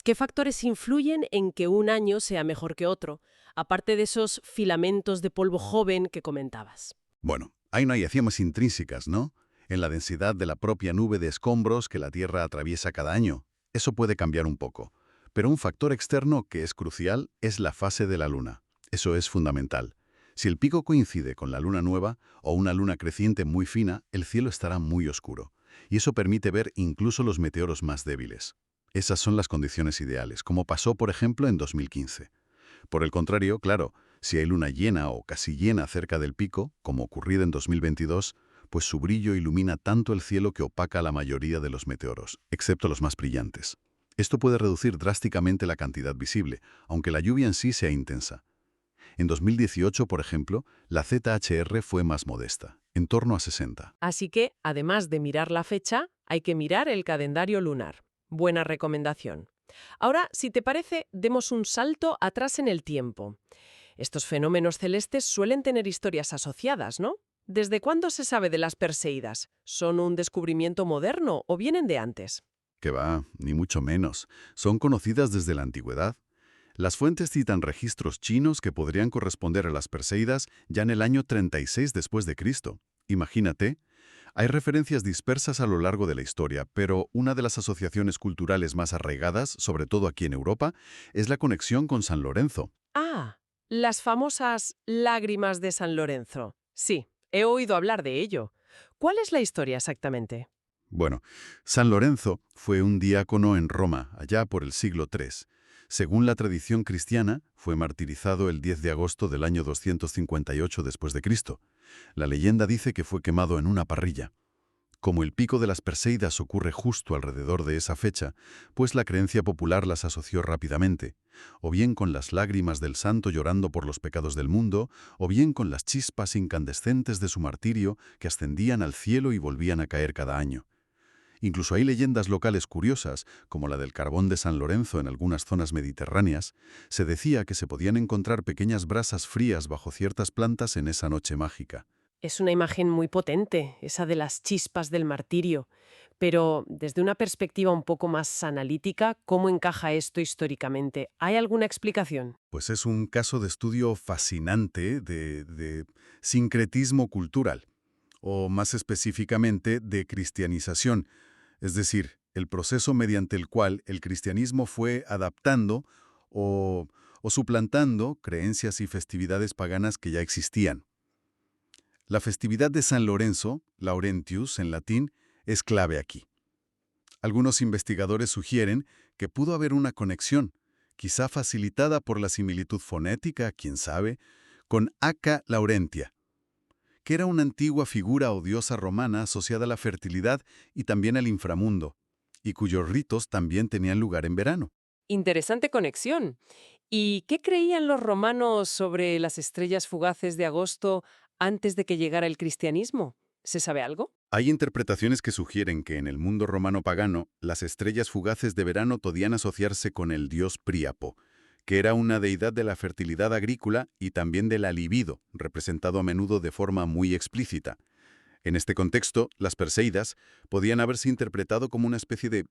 S4: ¿Qué factores influyen en que un año sea mejor que otro, aparte de esos filamentos de polvo joven que comentabas?
S3: Bueno, hay variaciones intrínsecas, ¿no? En la densidad de la propia nube de escombros que la Tierra atraviesa cada año. Eso puede cambiar un poco. Pero un factor externo que es crucial es la fase de la Luna. Eso es fundamental. Si el pico coincide con la luna nueva o una luna creciente muy fina, el cielo estará muy oscuro. Y eso permite ver incluso los meteoros más débiles. Esas son las condiciones ideales, como pasó, por ejemplo, en 2015. Por el contrario, claro, si hay luna llena o casi llena cerca del pico, como ocurrido en 2022, pues su brillo ilumina tanto el cielo que opaca a la mayoría de los meteoros, excepto los más brillantes. Esto puede reducir drásticamente la cantidad visible, aunque la lluvia en sí sea intensa. En 2018, por ejemplo, la ZHR fue más modesta, en torno a 60.
S4: Así que, además de mirar la fecha, hay que mirar el calendario lunar. Buena recomendación. Ahora, si te parece, demos un salto atrás en el tiempo. Estos fenómenos celestes suelen tener historias asociadas, ¿no? ¿Desde cuándo se sabe de las Perseidas? ¿Son un descubrimiento moderno o vienen de antes?
S3: Que va, ni mucho menos. Son conocidas desde la antigüedad. Las fuentes citan registros chinos que podrían corresponder a las Perseidas ya en el año 36 después de Cristo. Imagínate. Hay referencias dispersas a lo largo de la historia, pero una de las asociaciones culturales más arraigadas, sobre todo aquí en Europa, es la conexión con San Lorenzo.
S4: Ah, las famosas lágrimas de San Lorenzo. Sí, he oído hablar de ello. ¿Cuál es la historia exactamente?
S3: Bueno, San Lorenzo fue un diácono en Roma, allá por el siglo III. Según la tradición cristiana, fue martirizado el 10 de agosto del año 258 después de Cristo. La leyenda dice que fue quemado en una parrilla. Como el pico de las Perseidas ocurre justo alrededor de esa fecha, pues la creencia popular las asoció rápidamente, o bien con las lágrimas del santo llorando por los pecados del mundo, o bien con las chispas incandescentes de su martirio que ascendían al cielo y volvían a caer cada año. Incluso hay leyendas locales curiosas, como la del carbón de San Lorenzo en algunas zonas mediterráneas. Se decía que se podían encontrar pequeñas brasas frías bajo ciertas plantas en esa noche mágica.
S4: Es una imagen muy potente, esa de las chispas del martirio.
S1: Pero desde una perspectiva un poco más analítica, ¿cómo encaja esto históricamente? ¿Hay alguna explicación?
S3: Pues es un caso de estudio fascinante de sincretismo cultural, o más específicamente de cristianización, es decir, el proceso mediante el cual el cristianismo fue adaptando o, o suplantando creencias y festividades paganas que ya existían. La festividad de San Lorenzo, Laurentius en latín, es clave aquí. Algunos investigadores sugieren que pudo haber una conexión, quizá facilitada por la similitud fonética, quién sabe, con Acca Laurentia, que era una antigua figura o diosa romana asociada a la fertilidad y también al inframundo, y cuyos ritos también tenían lugar en verano.
S1: Interesante conexión. ¿Y qué creían los romanos sobre las estrellas fugaces de agosto antes de que llegara el cristianismo? ¿Se sabe algo?
S3: Hay interpretaciones que sugieren que en el mundo romano pagano, las estrellas fugaces de verano podían asociarse con el dios Príapo, que era una deidad de la fertilidad agrícola y también de la libido, representado a menudo de forma muy explícita. En este contexto, las Perseidas podían haberse interpretado como una especie de,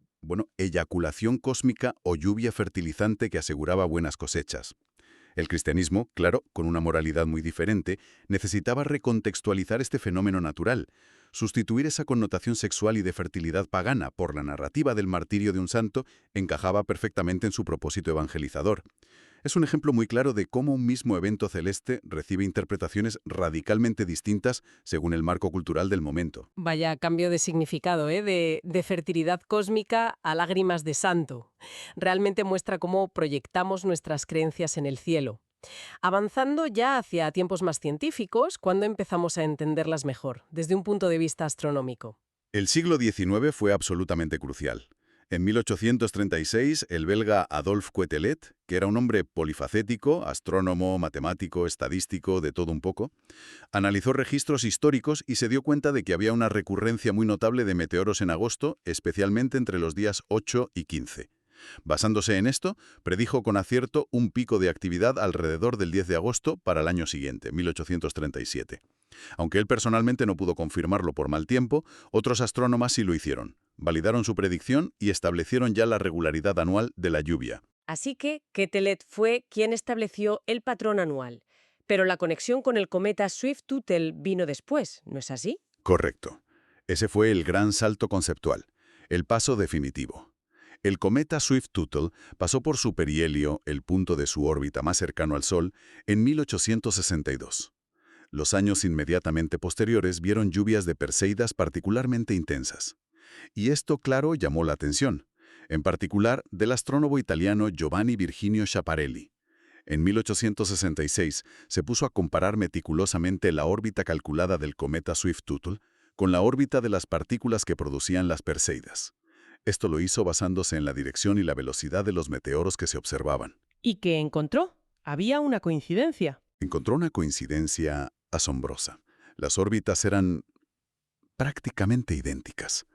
S3: eyaculación cósmica o lluvia fertilizante que aseguraba buenas cosechas. El cristianismo, claro, con una moralidad muy diferente, necesitaba recontextualizar este fenómeno natural, sustituir esa connotación sexual y de fertilidad pagana por la narrativa del martirio de un santo encajaba perfectamente en su propósito evangelizador. Es un ejemplo muy claro de cómo un mismo evento celeste recibe interpretaciones radicalmente distintas según el marco cultural del momento.
S1: Vaya cambio de significado, ¿eh? De fertilidad cósmica a lágrimas de santo. Realmente muestra cómo proyectamos nuestras creencias en el cielo. Avanzando ya hacia tiempos más científicos, ¿cuándo empezamos a entenderlas mejor, desde un punto de vista astronómico?
S3: El siglo XIX fue absolutamente crucial. En 1836, el belga Adolphe Quetelet, que era un hombre polifacético, astrónomo, matemático, estadístico, de todo un poco, analizó registros históricos y se dio cuenta de que había una recurrencia muy notable de meteoros en agosto, especialmente entre los días 8 y 15. Basándose en esto, predijo con acierto un pico de actividad alrededor del 10 de agosto para el año siguiente, 1837. Aunque él personalmente no pudo confirmarlo por mal tiempo, otros astrónomos sí lo hicieron. Validaron su predicción y establecieron ya la regularidad anual de la lluvia.
S1: Así que Quetelet fue quien estableció el patrón anual. Pero la conexión con el cometa Swift-Tuttle vino después, ¿no es así?
S3: Correcto. Ese fue el gran salto conceptual, el paso definitivo. El cometa Swift-Tuttle pasó por su perihelio, el punto de su órbita más cercano al Sol, en 1862. Los años inmediatamente posteriores vieron lluvias de Perseidas particularmente intensas. Y esto, claro, llamó la atención, en particular del astrónomo italiano Giovanni Virginio Schiaparelli. En 1866 se puso a comparar meticulosamente la órbita calculada del cometa Swift-Tuttle con la órbita de las partículas que producían las Perseidas. Esto lo hizo basándose en la dirección y la velocidad de los meteoros que se observaban.
S1: ¿Y qué encontró? Había una coincidencia.
S3: Encontró una coincidencia asombrosa. Las órbitas eran prácticamente idénticas.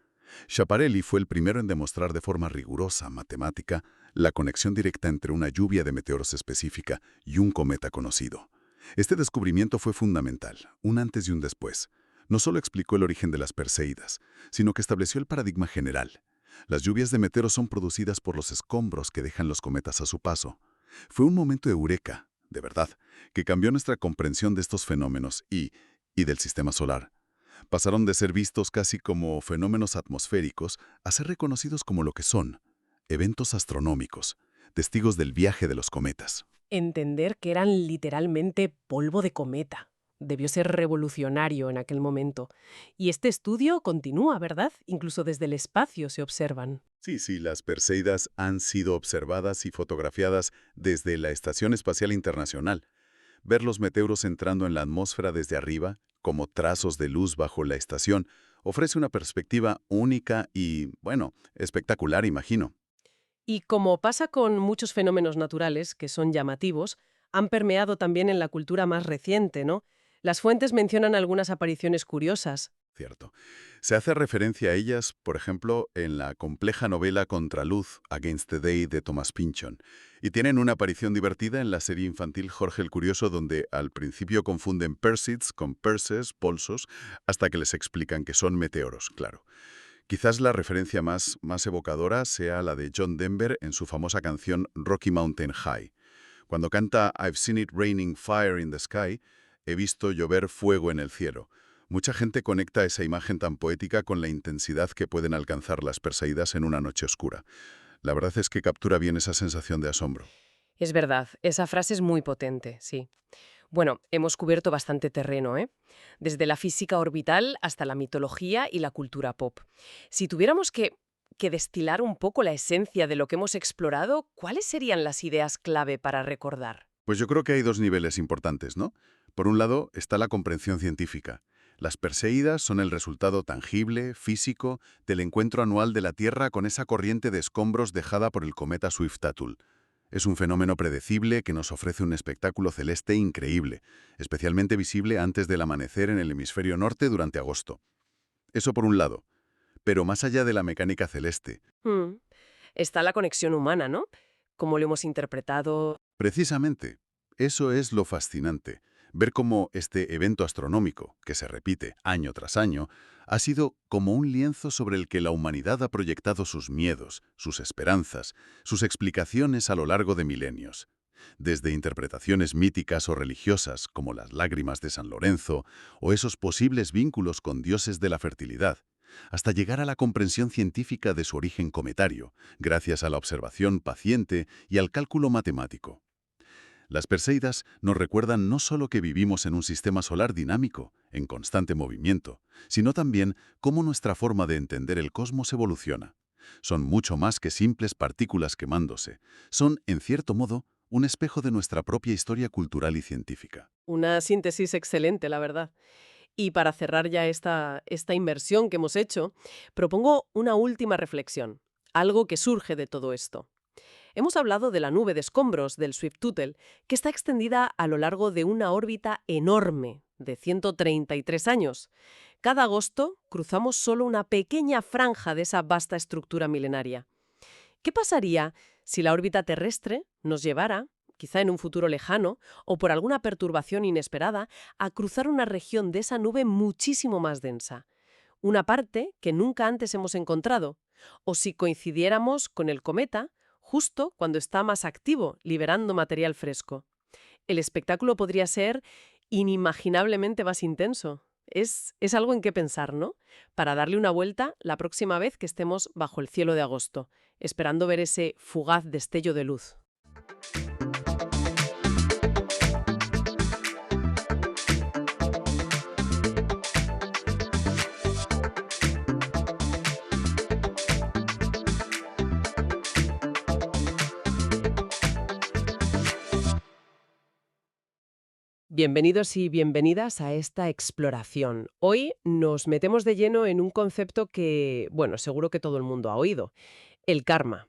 S3: Schiaparelli fue el primero en demostrar de forma rigurosa, matemática, la conexión directa entre una lluvia de meteoros específica y un cometa conocido. Este descubrimiento fue fundamental, un antes y un después. No solo explicó el origen de las Perseidas, sino que estableció el paradigma general. Las lluvias de meteoros son producidas por los escombros que dejan los cometas a su paso. Fue un momento de eureka, de verdad, que cambió nuestra comprensión de estos fenómenos y del sistema solar. Pasaron de ser vistos casi como fenómenos atmosféricos a ser reconocidos como lo que son, eventos astronómicos, testigos del viaje de los cometas.
S1: Entender que eran literalmente polvo de cometa. Debió ser revolucionario en aquel momento. Y este estudio continúa, ¿verdad? Incluso desde el espacio se observan.
S3: Sí, las Perseidas han sido observadas y fotografiadas desde la Estación Espacial Internacional. Ver los meteoros entrando en la atmósfera desde arriba, como trazos de luz bajo la estación, ofrece una perspectiva única y, espectacular, imagino.
S1: Y como pasa con muchos fenómenos naturales que son llamativos, han permeado también en la cultura más reciente, ¿no? Las fuentes mencionan algunas apariciones curiosas.
S3: Cierto. Se hace referencia a ellas, por ejemplo, en la compleja novela Contraluz, Against the Day, de Thomas Pynchon, y tienen una aparición divertida en la serie infantil Jorge el Curioso, donde al principio confunden Perseids con Perses, polsos, hasta que les explican que son meteoros, claro. Quizás la referencia más evocadora sea la de John Denver en su famosa canción Rocky Mountain High. Cuando canta I've seen it raining fire in the sky, he visto llover fuego en el cielo. Mucha gente conecta esa imagen tan poética con la intensidad que pueden alcanzar las Perseidas en una noche oscura. La verdad es que captura bien esa sensación de asombro.
S1: Es verdad, esa frase es muy potente, sí. Bueno, hemos cubierto bastante terreno, ¿eh? Desde la física orbital hasta la mitología y la cultura pop. Si tuviéramos que destilar un poco la esencia de lo que hemos explorado, ¿cuáles serían las ideas clave para recordar?
S3: Pues yo creo que hay dos niveles importantes, ¿no? Por un lado está la comprensión científica. Las Perséidas son el resultado tangible, físico, del encuentro anual de la Tierra con esa corriente de escombros dejada por el cometa Swift-Tuttle. Es un fenómeno predecible que nos ofrece un espectáculo celeste increíble, especialmente visible antes del amanecer en el hemisferio norte durante agosto. Eso por un lado. Pero más allá de la mecánica celeste,
S1: Hmm. Está la conexión humana, ¿no? Cómo lo hemos interpretado.
S3: precisamente, eso es lo fascinante. Ver cómo este evento astronómico, que se repite año tras año, ha sido como un lienzo sobre el que la humanidad ha proyectado sus miedos, sus esperanzas, sus explicaciones a lo largo de milenios. Desde interpretaciones míticas o religiosas, como las lágrimas de San Lorenzo, o esos posibles vínculos con dioses de la fertilidad, hasta llegar a la comprensión científica de su origen cometario, gracias a la observación paciente y al cálculo matemático. Las Perseidas nos recuerdan no solo que vivimos en un sistema solar dinámico, en constante movimiento, sino también cómo nuestra forma de entender el cosmos evoluciona. Son mucho más que simples partículas quemándose. Son, en cierto modo, un espejo de nuestra propia historia cultural y científica.
S1: Una síntesis excelente, la verdad. Y para cerrar ya esta inmersión que hemos hecho, propongo una última reflexión, algo que surge de todo esto. Hemos hablado de la nube de escombros del Swift-Tuttle, que está extendida a lo largo de una órbita enorme, de 133 años. Cada agosto cruzamos solo una pequeña franja de esa vasta estructura milenaria. ¿Qué pasaría si la órbita terrestre nos llevara, quizá en un futuro lejano, o por alguna perturbación inesperada, a cruzar una región de esa nube muchísimo más densa? Una parte que nunca antes hemos encontrado. O si coincidiéramos con el cometa, justo cuando está más activo, liberando material fresco. El espectáculo podría ser inimaginablemente más intenso. Es algo en qué pensar, ¿no? Para darle una vuelta la próxima vez que estemos bajo el cielo de agosto, esperando ver ese fugaz destello de luz. Bienvenidos y bienvenidas a esta exploración. Hoy nos metemos de lleno en un concepto que, bueno, seguro que todo el mundo ha oído, el karma.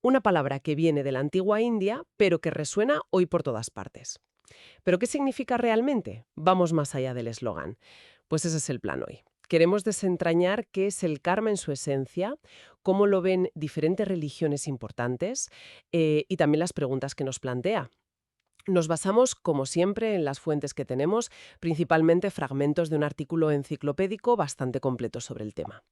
S1: Una palabra que viene de la antigua India, pero que resuena hoy por todas partes. ¿Pero qué significa realmente? Vamos más allá del eslogan. Pues ese es el plan hoy. Queremos desentrañar qué es el karma en su esencia, cómo lo ven diferentes religiones importantes y también las preguntas que nos plantea. Nos basamos, como siempre, en las fuentes que tenemos, principalmente fragmentos de un artículo enciclopédico bastante completo sobre el tema.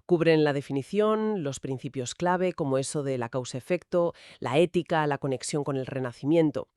S1: Cubren la definición, los principios clave, como eso de la causa-efecto, la ética, la conexión con el renacimiento,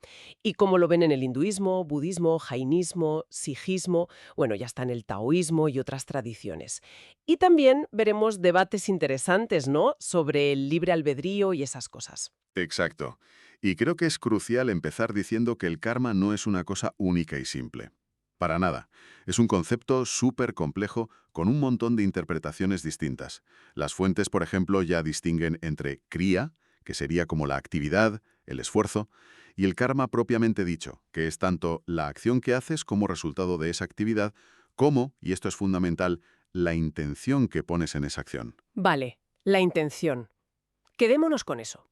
S1: y cómo lo ven en el hinduismo, budismo, jainismo, sijismo, bueno, ya está en el taoísmo y otras tradiciones. Y también veremos debates interesantes, ¿no?, sobre el libre albedrío y esas cosas.
S2: Exacto. Y creo que es crucial empezar diciendo que el karma no es una cosa única y simple. Para nada. Es un concepto súper complejo con un montón de interpretaciones distintas. Las fuentes, por ejemplo, ya distinguen entre kriya, que sería como la actividad, el esfuerzo, y el karma propiamente dicho, que es tanto la acción que haces como resultado de esa actividad, como, y esto es fundamental, la intención que pones en esa acción.
S1: Vale, la intención. Quedémonos con eso.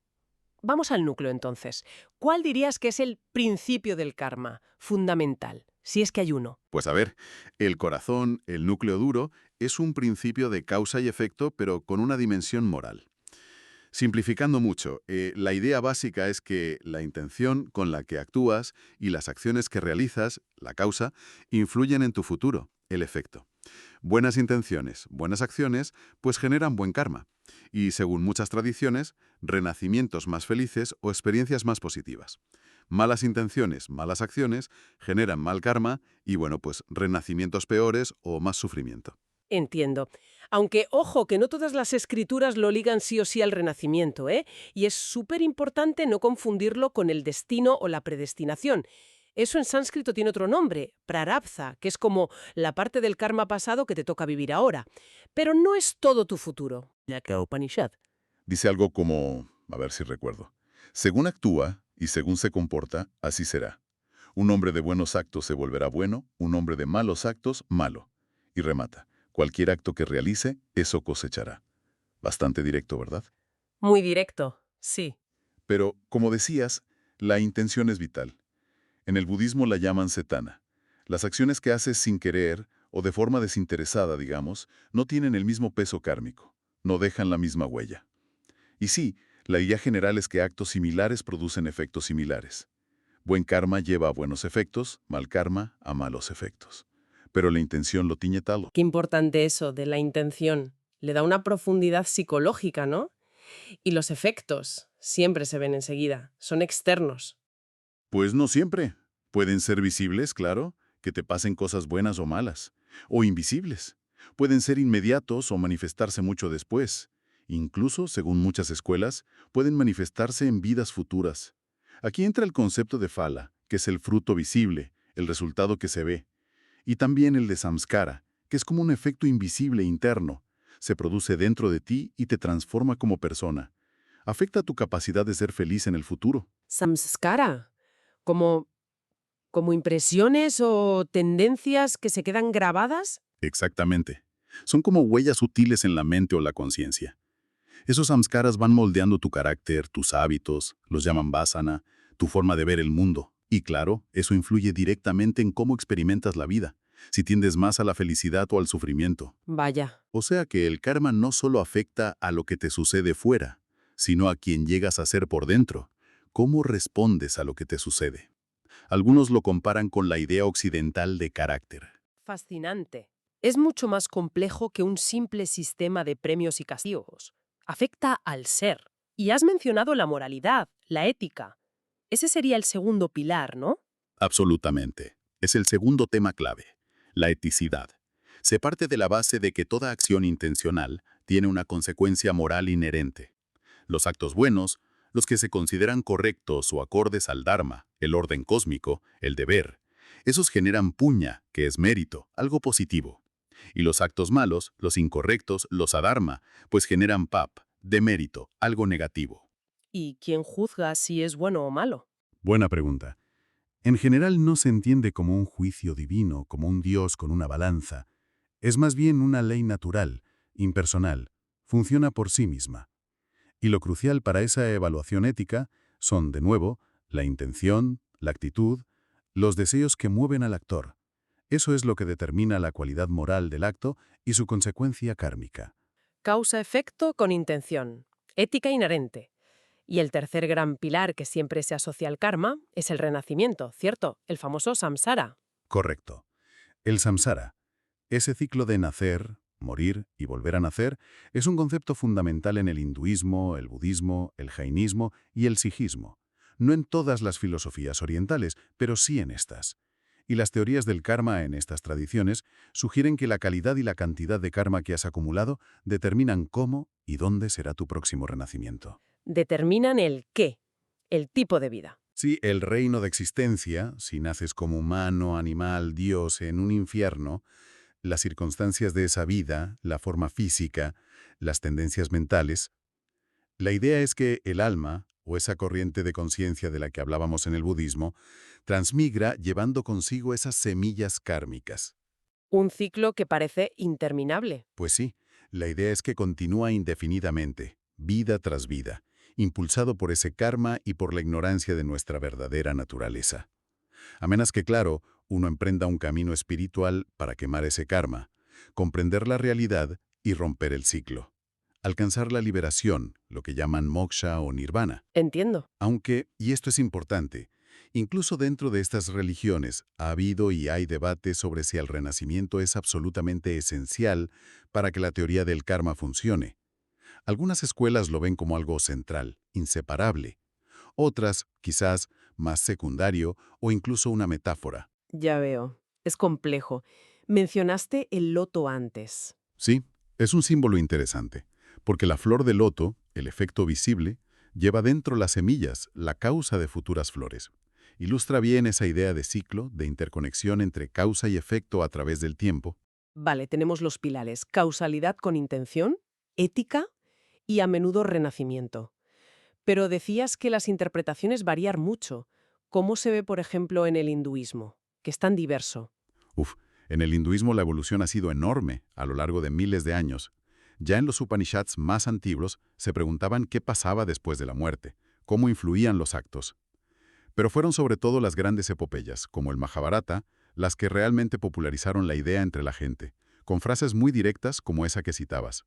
S1: Vamos al núcleo entonces. ¿Cuál dirías que es el principio del karma, fundamental, si es que hay uno?
S2: Pues a ver, el corazón, el núcleo duro, es un principio de causa y efecto, pero con una dimensión moral. Simplificando mucho, la idea básica es que la intención con la que actúas y las acciones que realizas, la causa, influyen en tu futuro, el efecto. Buenas intenciones, buenas acciones, pues generan buen karma. Y según muchas tradiciones, renacimientos más felices o experiencias más positivas. Malas intenciones, malas acciones, generan mal karma y, bueno, pues renacimientos peores o más sufrimiento.
S1: Entiendo. Aunque, ojo, que no todas las escrituras lo ligan sí o sí al renacimiento, ¿eh? Y es súper importante no confundirlo con el destino o la predestinación. Eso en sánscrito tiene otro nombre, prarabdha, que es como la parte del karma pasado que te toca vivir ahora. Pero no es todo tu futuro. Yaka Upanishad.
S3: Dice algo como, a ver si recuerdo, según actúa y según se comporta, así será. Un hombre de buenos actos se volverá bueno, un hombre de malos actos, malo. Y remata, cualquier acto que realice, eso cosechará. Bastante directo, ¿verdad?
S1: Muy directo, sí.
S3: Pero, como decías, la intención es vital. En el budismo la llaman cetana. Las acciones que haces sin querer o de forma desinteresada, digamos, no tienen el mismo peso kármico, no dejan la misma huella. Y sí, la idea general es que actos similares producen efectos similares. Buen karma lleva a buenos efectos, mal karma a malos efectos. Pero la intención lo tiñe tal.
S1: Qué importante eso de la intención. Le da una profundidad psicológica, ¿no? Y los efectos siempre se ven enseguida, son externos.
S3: Pues no siempre. Pueden ser visibles, claro, que te pasen cosas buenas o malas. O invisibles. Pueden ser inmediatos o manifestarse mucho después. Incluso, según muchas escuelas, pueden manifestarse en vidas futuras. Aquí entra el concepto de phala, que es el fruto visible, el resultado que se ve. Y también el de samskara, que es como un efecto invisible interno. Se produce dentro de ti y te transforma como persona. Afecta tu capacidad de ser feliz en el futuro.
S1: Samskara, como, como impresiones o tendencias que se quedan grabadas.
S3: Exactamente. Son como huellas sutiles en la mente o la conciencia. Esos samskaras van moldeando tu carácter, tus hábitos, los llaman vasana, tu forma de ver el mundo. Y claro, eso influye directamente en cómo experimentas la vida, si tiendes más a la felicidad o al sufrimiento.
S1: Vaya,
S3: O sea que el karma no solo afecta a lo que te sucede fuera, sino a quien llegas a ser por dentro. ¿Cómo respondes a lo que te sucede? Algunos lo comparan con la idea occidental de carácter.
S1: fascinante. Es mucho más complejo que un simple sistema de premios y castigos. Afecta al ser. Y has mencionado la moralidad, la ética. Ese sería el segundo pilar, ¿no?
S3: Absolutamente. Es el segundo tema clave, la eticidad. Se parte de la base de que toda acción intencional tiene una consecuencia moral inherente. Los actos buenos, los que se consideran correctos o acordes al dharma, el orden cósmico, el deber, esos generan puña, que es mérito, algo positivo. Y los actos malos, los incorrectos, los adharma, pues generan pap, demérito, algo negativo.
S1: ¿Y quién juzga si es bueno o malo?
S3: Buena pregunta. En general no se entiende como un juicio divino, como un Dios con una balanza. Es más bien una ley natural, impersonal, funciona por sí misma. Y lo crucial para esa evaluación ética son, de nuevo, la intención, la actitud, los deseos que mueven al actor. Eso es lo que determina la cualidad moral del acto y su consecuencia kármica.
S1: Causa-efecto con intención. Ética inherente. Y el tercer gran pilar que siempre se asocia al karma es el renacimiento, ¿cierto? El famoso samsara.
S3: Correcto. El samsara, ese ciclo de nacer, morir y volver a nacer, es un concepto fundamental en el hinduismo, el budismo, el jainismo y el sijismo. No en todas las filosofías orientales, pero sí en estas. Y las teorías del karma en estas tradiciones sugieren que la calidad y la cantidad de karma que has acumulado determinan cómo y dónde será tu próximo renacimiento.
S1: Determinan el qué, el tipo de vida.
S3: Sí, el reino de existencia, si naces como humano, animal, Dios en un infierno, las circunstancias de esa vida, la forma física, las tendencias mentales. La idea es que el alma, o esa corriente de conciencia de la que hablábamos en el budismo, transmigra llevando consigo esas semillas kármicas.
S1: Un ciclo que parece interminable.
S3: Pues sí, la idea es que continúa indefinidamente, vida tras vida, impulsado por ese karma y por la ignorancia de nuestra verdadera naturaleza. A menos que, claro, uno emprenda un camino espiritual para quemar ese karma, comprender la realidad y romper el ciclo. Alcanzar la liberación, lo que llaman moksha o nirvana.
S1: Entiendo.
S3: Aunque, y esto es importante, Incluso dentro de estas religiones ha habido y hay debate sobre si el renacimiento es absolutamente esencial para que la teoría del karma funcione. Algunas escuelas lo ven como algo central, inseparable. Otras, quizás, más secundario o incluso una metáfora.
S1: Ya veo. Es complejo. Mencionaste el loto antes.
S3: Sí, es un símbolo interesante, porque la flor de loto, el efecto visible, lleva dentro las semillas, la causa de futuras flores. Ilustra bien esa idea de ciclo, de interconexión entre causa y efecto a través del tiempo.
S1: Vale, tenemos los pilares. Causalidad con intención, ética y a menudo renacimiento. Pero decías que las interpretaciones varían mucho. ¿Cómo se ve, por ejemplo, en el hinduismo, que es tan diverso?
S3: En el hinduismo la evolución ha sido enorme a lo largo de miles de años. Ya en los Upanishads más antiguos se preguntaban qué pasaba después de la muerte, cómo influían los actos. Pero fueron sobre todo las grandes epopeyas, como el Mahabharata, las que realmente popularizaron la idea entre la gente, con frases muy directas como esa que citabas.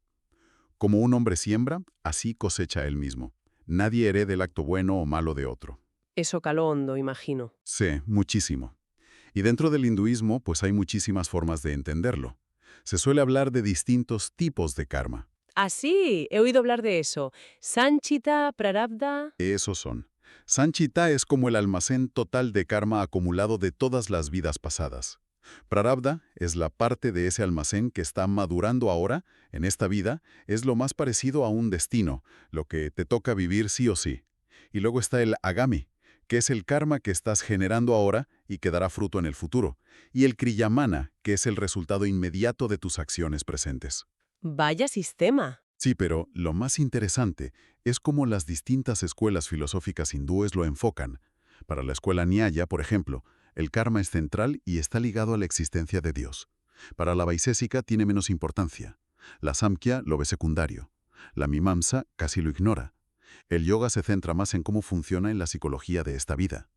S3: Como un hombre siembra, así cosecha él mismo. Nadie herede el acto bueno o malo de otro.
S1: Eso caló hondo, imagino.
S3: Sí, muchísimo. Y dentro del hinduismo, pues hay muchísimas formas de entenderlo. Se suele hablar de distintos tipos de karma.
S1: Ah, sí, he oído hablar de eso. Sanchita, Prarabdha.
S3: Esos son. Sanchita es como el almacén total de karma acumulado de todas las vidas pasadas. Prarabdha es la parte de ese almacén que está madurando ahora, en esta vida, es lo más parecido a un destino, lo que te toca vivir sí o sí. Y luego está el Agami, que es el karma que estás generando ahora y que dará fruto en el futuro. Y el Kriyamana, que es el resultado inmediato de tus acciones presentes.
S1: Vaya sistema.
S3: Sí, pero lo más interesante es cómo las distintas escuelas filosóficas hindúes lo enfocan. Para la escuela Nyaya, por ejemplo, el karma es central y está ligado a la existencia de Dios. Para la Vaisésica tiene menos importancia. La Samkhya lo ve secundario. La Mimamsa casi lo ignora. El yoga se centra más en cómo funciona en la psicología de esta vida.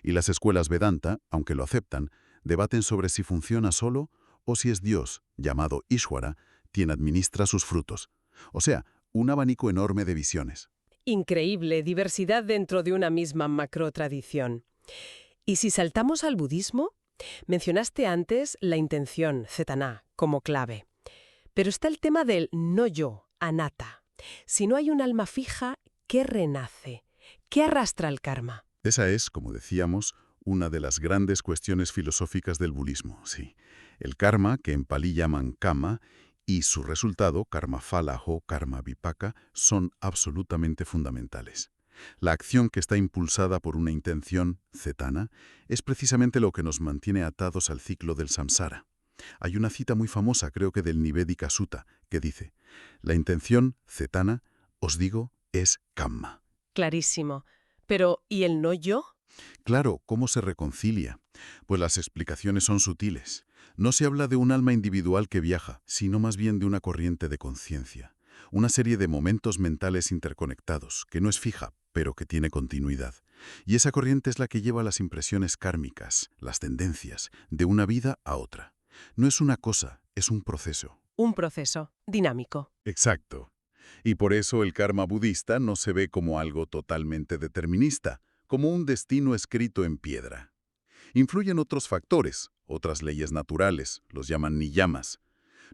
S3: Y las escuelas Vedanta, aunque lo aceptan, debaten sobre si funciona solo o si es Dios, llamado Ishwara, quien administra sus frutos. O sea, un abanico enorme de visiones.
S1: Increíble, diversidad dentro de una misma macrotradición. Y si saltamos al budismo, mencionaste antes la intención, cetana, como clave. Pero está el tema del no yo, anatta. Si no hay un alma fija, ¿qué renace? ¿Qué arrastra el karma?
S3: Esa es, como decíamos, una de las grandes cuestiones filosóficas del budismo, sí. El karma, que en Pali llaman kama, y su resultado, karma phala o karma vipaka, son absolutamente fundamentales. La acción que está impulsada por una intención, cetana, es precisamente lo que nos mantiene atados al ciclo del samsara. Hay una cita muy famosa, creo que del Nivedika Sutta, que dice: la intención, cetana, os digo, es kamma.
S1: Clarísimo. Pero, ¿y el no yo?
S3: Claro, ¿cómo se reconcilia? Pues las explicaciones son sutiles. No se habla de un alma individual que viaja, sino más bien de una corriente de conciencia. Una serie de momentos mentales interconectados, que no es fija, pero que tiene continuidad. Y esa corriente es la que lleva las impresiones kármicas, las tendencias, de una vida a otra. No es una cosa, es un proceso.
S1: Un proceso dinámico.
S3: Exacto. Y por eso el karma budista no se ve como algo totalmente determinista, como un destino escrito en piedra. Influyen otros factores, otras leyes naturales, los llaman niyamas.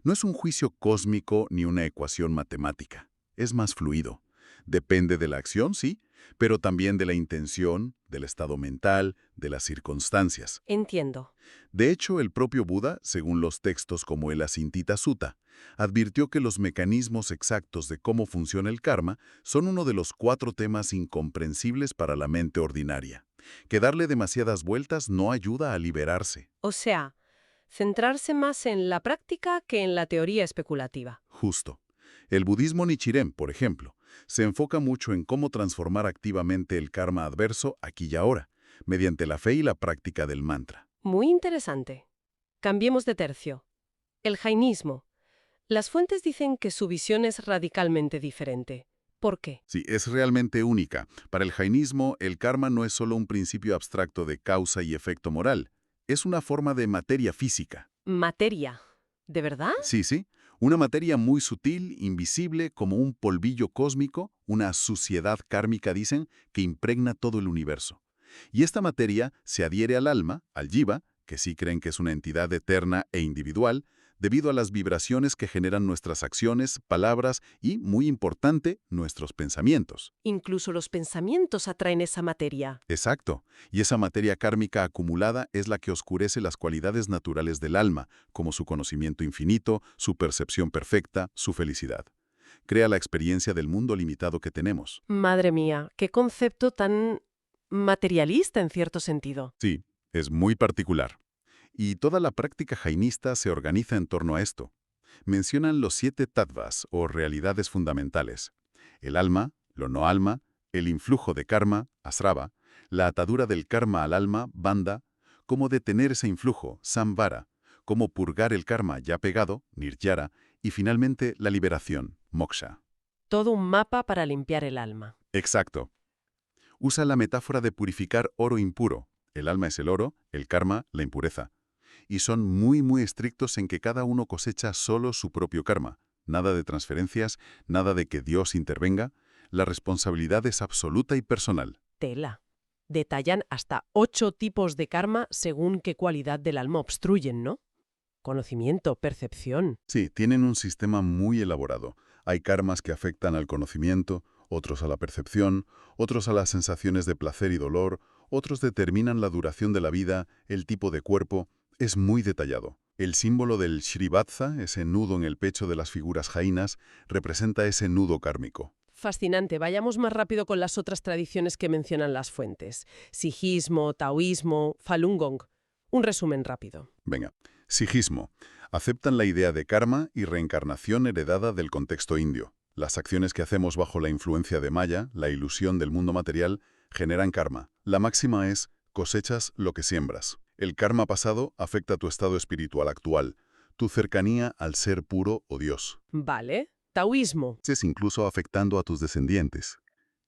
S3: No es un juicio cósmico ni una ecuación matemática, es más fluido. Depende de la acción, sí, pero también de la intención, del estado mental, de las circunstancias.
S1: Entiendo.
S3: De hecho, el propio Buda, según los textos como el Asintita Sutta, advirtió que los mecanismos exactos de cómo funciona el karma son uno de los 4 temas incomprensibles para la mente ordinaria, que darle demasiadas vueltas no ayuda a liberarse.
S1: O sea, centrarse más en la práctica que en la teoría especulativa.
S3: Justo. El budismo Nichiren, por ejemplo, se enfoca mucho en cómo transformar activamente el karma adverso aquí y ahora, mediante la fe y la práctica del mantra.
S1: Muy interesante. Cambiemos de tercio. El jainismo. Las fuentes dicen que su visión es radicalmente diferente. ¿Por qué?
S3: Sí, es realmente única. Para el jainismo, el karma no es solo un principio abstracto de causa y efecto moral. Es una forma de materia física.
S1: Materia. ¿De verdad?
S3: Sí. Una materia muy sutil, invisible, como un polvillo cósmico, una suciedad kármica, dicen, que impregna todo el universo. Y esta materia se adhiere al alma, al jiva, que sí creen que es una entidad eterna e individual, debido a las vibraciones que generan nuestras acciones, palabras y, muy importante, nuestros pensamientos.
S1: Incluso los pensamientos atraen esa materia.
S3: Exacto. Y esa materia kármica acumulada es la que oscurece las cualidades naturales del alma, como su conocimiento infinito, su percepción perfecta, su felicidad. Crea la experiencia del mundo limitado que tenemos.
S1: Madre mía, qué concepto tan materialista en cierto sentido.
S3: Sí, es muy particular. Y toda la práctica jainista se organiza en torno a esto. Mencionan los 7 tattvas, o realidades fundamentales. El alma, lo no alma, el influjo de karma, asrava, la atadura del karma al alma, bandha, cómo detener ese influjo, samvara, cómo purgar el karma ya pegado, nirjara, y finalmente la liberación, moksha.
S1: Todo un mapa para limpiar el alma.
S3: Exacto. Usa la metáfora de purificar oro impuro. El alma es el oro, el karma, la impureza. Y son muy estrictos en que cada uno cosecha solo su propio karma. Nada de transferencias, nada de que Dios intervenga. La responsabilidad es absoluta y personal.
S1: Tela. Detallan hasta 8 tipos de karma según qué cualidad del alma obstruyen, ¿no? Conocimiento, percepción.
S3: Sí, tienen un sistema muy elaborado. Hay karmas que afectan al conocimiento, otros a la percepción, otros a las sensaciones de placer y dolor, otros determinan la duración de la vida, el tipo de cuerpo. Es muy detallado. El símbolo del Shrivatsa, ese nudo en el pecho de las figuras jainas, representa ese nudo kármico.
S1: Fascinante. Vayamos más rápido con las otras tradiciones que mencionan las fuentes. Sijismo, taoísmo, Falun Gong. Un resumen rápido.
S3: Venga, sijismo. Aceptan la idea de karma y reencarnación heredada del contexto indio. Las acciones que hacemos bajo la influencia de Maya, la ilusión del mundo material, generan karma. La máxima es, cosechas lo que siembras. El karma pasado afecta tu estado espiritual actual, tu cercanía al ser puro o Dios.
S1: Vale. Taoísmo.
S3: Es incluso afectando a tus descendientes.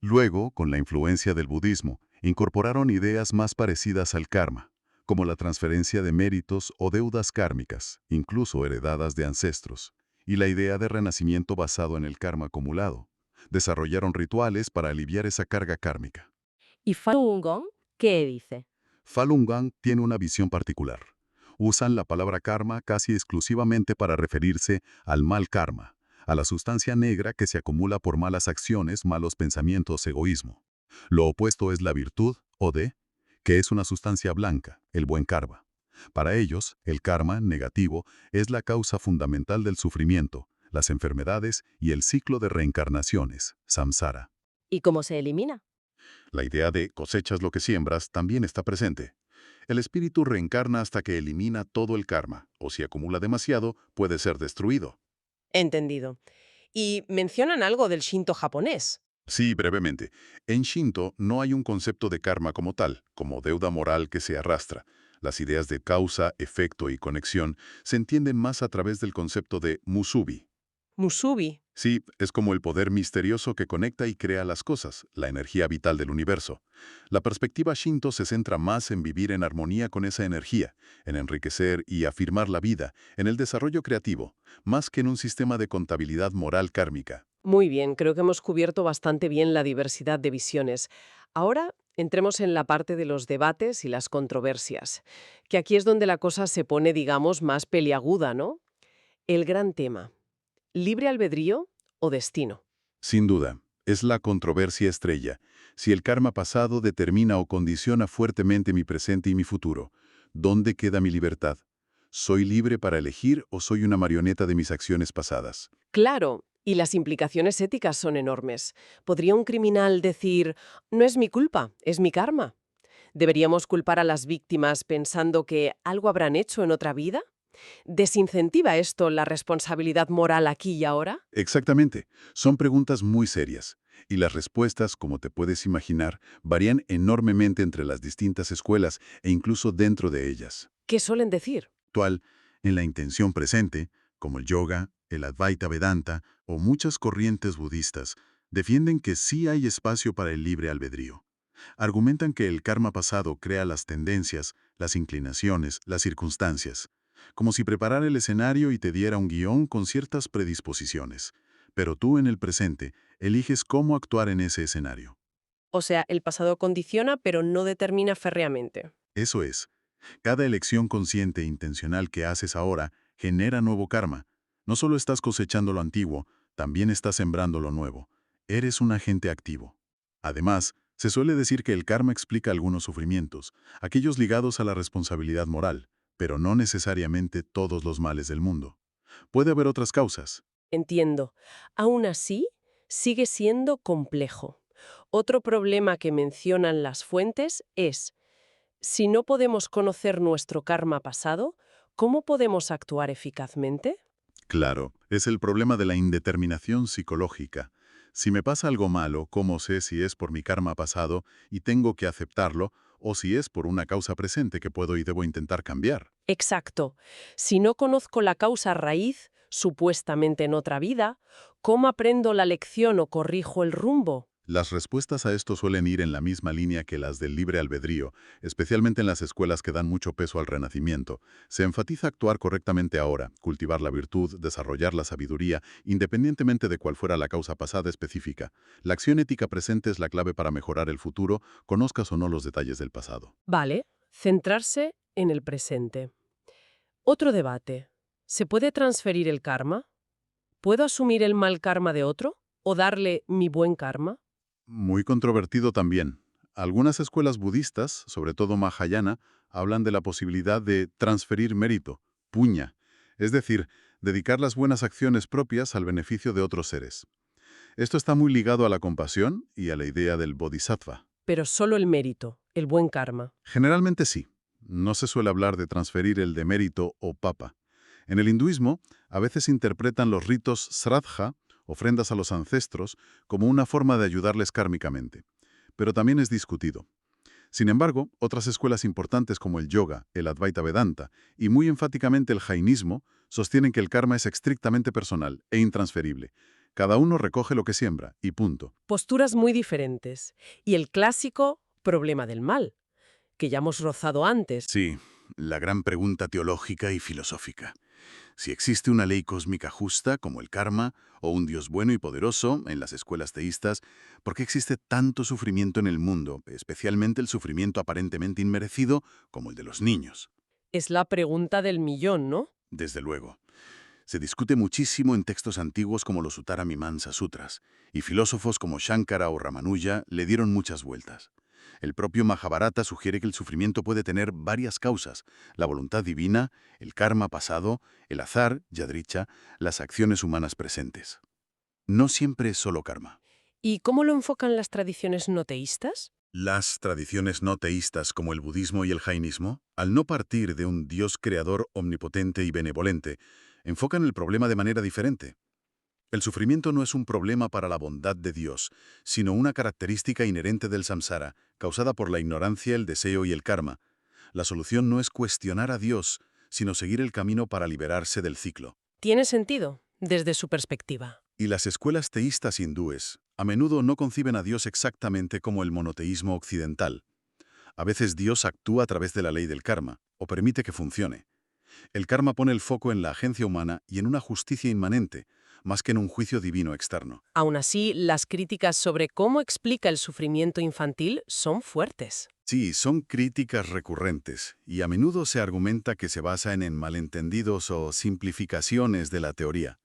S3: Luego, con la influencia del budismo, incorporaron ideas más parecidas al karma, como la transferencia de méritos o deudas kármicas, incluso heredadas de ancestros, y la idea de renacimiento basado en el karma acumulado. Desarrollaron rituales para aliviar esa carga kármica.
S5: ¿Y Falun Gong qué dice?
S3: Falun Gong tiene una visión particular. Usan la palabra karma casi exclusivamente para referirse al mal karma, a la sustancia negra que se acumula por malas acciones, malos pensamientos, egoísmo. Lo opuesto es la virtud, o de, que es una sustancia blanca, el buen karma. Para ellos, el karma negativo es la causa fundamental del sufrimiento, las enfermedades y el ciclo de reencarnaciones, samsara.
S5: ¿Y cómo se elimina?
S3: La idea de cosechas lo que siembras también está presente. El espíritu reencarna hasta que elimina todo el karma, o si acumula demasiado, puede ser destruido.
S1: Entendido. Y mencionan algo del Shinto japonés.
S3: Sí, brevemente. En Shinto no hay un concepto de karma como tal, como deuda moral que se arrastra. Las ideas de causa, efecto y conexión se entienden más a través del concepto de musubi.
S1: Musubi.
S3: Sí, es como el poder misterioso que conecta y crea las cosas, la energía vital del universo. La perspectiva Shinto se centra más en vivir en armonía con esa energía, en enriquecer y afirmar la vida, en el desarrollo creativo, más que en un sistema de contabilidad moral kármica.
S1: Muy bien, creo que hemos cubierto bastante bien la diversidad de visiones. Ahora entremos en la parte de los debates y las controversias, que aquí es donde la cosa se pone, digamos, más peliaguda, ¿no? El gran tema. ¿Libre albedrío o destino?
S3: Sin duda, es la controversia estrella. Si el karma pasado determina o condiciona fuertemente mi presente y mi futuro, ¿dónde queda mi libertad? ¿Soy libre para elegir o soy una marioneta de mis acciones pasadas?
S1: Claro, y las implicaciones éticas son enormes. ¿Podría un criminal decir, no es mi culpa, es mi karma? ¿Deberíamos culpar a las víctimas pensando que algo habrán hecho en otra vida? ¿Desincentiva esto la responsabilidad moral aquí y ahora?
S3: Exactamente. Son preguntas muy serias. Y las respuestas, como te puedes imaginar, varían enormemente entre las distintas escuelas e incluso dentro de ellas.
S1: ¿Qué suelen decir?
S3: Actual, en la intención presente, como el yoga, el Advaita Vedanta o muchas corrientes budistas, defienden que sí hay espacio para el libre albedrío. Argumentan que el karma pasado crea las tendencias, las inclinaciones, las circunstancias, como si preparara el escenario y te diera un guión con ciertas predisposiciones. Pero tú en el presente eliges cómo actuar en ese escenario.
S1: O sea, el pasado condiciona, pero no determina férreamente.
S3: Eso es. Cada elección consciente e intencional que haces ahora genera nuevo karma. No solo estás cosechando lo antiguo, también estás sembrando lo nuevo. Eres un agente activo. Además, se suele decir que el karma explica algunos sufrimientos, aquellos ligados a la responsabilidad moral, pero no necesariamente todos los males del mundo. Puede haber otras causas.
S1: Entiendo. Aún así, sigue siendo complejo. Otro problema que mencionan las fuentes es, si no podemos conocer nuestro karma pasado, ¿cómo podemos actuar eficazmente?
S3: Claro, es el problema de la indeterminación psicológica. Si me pasa algo malo, ¿cómo sé si es por mi karma pasado y tengo que aceptarlo o si es por una causa presente que puedo y debo intentar cambiar?
S1: Exacto. Si no conozco la causa raíz, supuestamente en otra vida, ¿cómo aprendo la lección o corrijo el rumbo?
S3: Las respuestas a esto suelen ir en la misma línea que las del libre albedrío, especialmente en las escuelas que dan mucho peso al renacimiento. Se enfatiza actuar correctamente ahora, cultivar la virtud, desarrollar la sabiduría, independientemente de cuál fuera la causa pasada específica. La acción ética presente es la clave para mejorar el futuro, conozcas o no los detalles del pasado.
S1: Vale, centrarse en el presente. Otro debate. ¿Se puede transferir el karma? ¿Puedo asumir el mal karma de otro o darle mi buen karma?
S3: Muy controvertido también. Algunas escuelas budistas, sobre todo Mahayana, hablan de la posibilidad de transferir mérito, puña, es decir, dedicar las buenas acciones propias al beneficio de otros seres. Esto está muy ligado a la compasión y a la idea del bodhisattva.
S1: Pero solo el mérito, el buen karma.
S3: Generalmente sí. No se suele hablar de transferir el demérito o papa. En el hinduismo, a veces interpretan los ritos sraddha, ofrendas a los ancestros, como una forma de ayudarles kármicamente. Pero también es discutido. Sin embargo, otras escuelas importantes como el yoga, el Advaita Vedanta y muy enfáticamente el jainismo sostienen que el karma es estrictamente personal e intransferible. Cada uno recoge lo que siembra y punto.
S1: Posturas muy diferentes. Y el clásico problema del mal, que ya hemos rozado antes.
S3: Sí, la gran pregunta teológica y filosófica. Si existe una ley cósmica justa, como el karma, o un Dios bueno y poderoso, en las escuelas teístas, ¿por qué existe tanto sufrimiento en el mundo, especialmente el sufrimiento aparentemente inmerecido, como el de los niños?
S1: Es la pregunta del millón, ¿no?
S3: Desde luego. Se discute muchísimo en textos antiguos como los Uttara Mimamsa Sutras, y filósofos como Shankara o Ramanuja le dieron muchas vueltas. El propio Mahabharata sugiere que el sufrimiento puede tener varias causas: la voluntad divina, el karma pasado, el azar, yadricha, las acciones humanas presentes. No siempre es solo karma.
S1: ¿Y cómo lo enfocan las tradiciones no teístas?
S3: Las tradiciones no teístas como el budismo y el jainismo, al no partir de un Dios creador omnipotente y benevolente, enfocan el problema de manera diferente. El sufrimiento no es un problema para la bondad de Dios, sino una característica inherente del samsara, causada por la ignorancia, el deseo y el karma. La solución no es cuestionar a Dios, sino seguir el camino para liberarse del ciclo.
S1: Tiene sentido, desde su perspectiva.
S3: Y las escuelas teístas hindúes a menudo no conciben a Dios exactamente como el monoteísmo occidental. A veces Dios actúa a través de la ley del karma, o permite que funcione. El karma pone el foco en la agencia humana y en una justicia inmanente, más que en un juicio divino externo.
S1: Aún así, las críticas sobre cómo explica el sufrimiento infantil son fuertes.
S3: Sí, son críticas recurrentes, y a menudo se argumenta que se basan en malentendidos o simplificaciones de la teoría.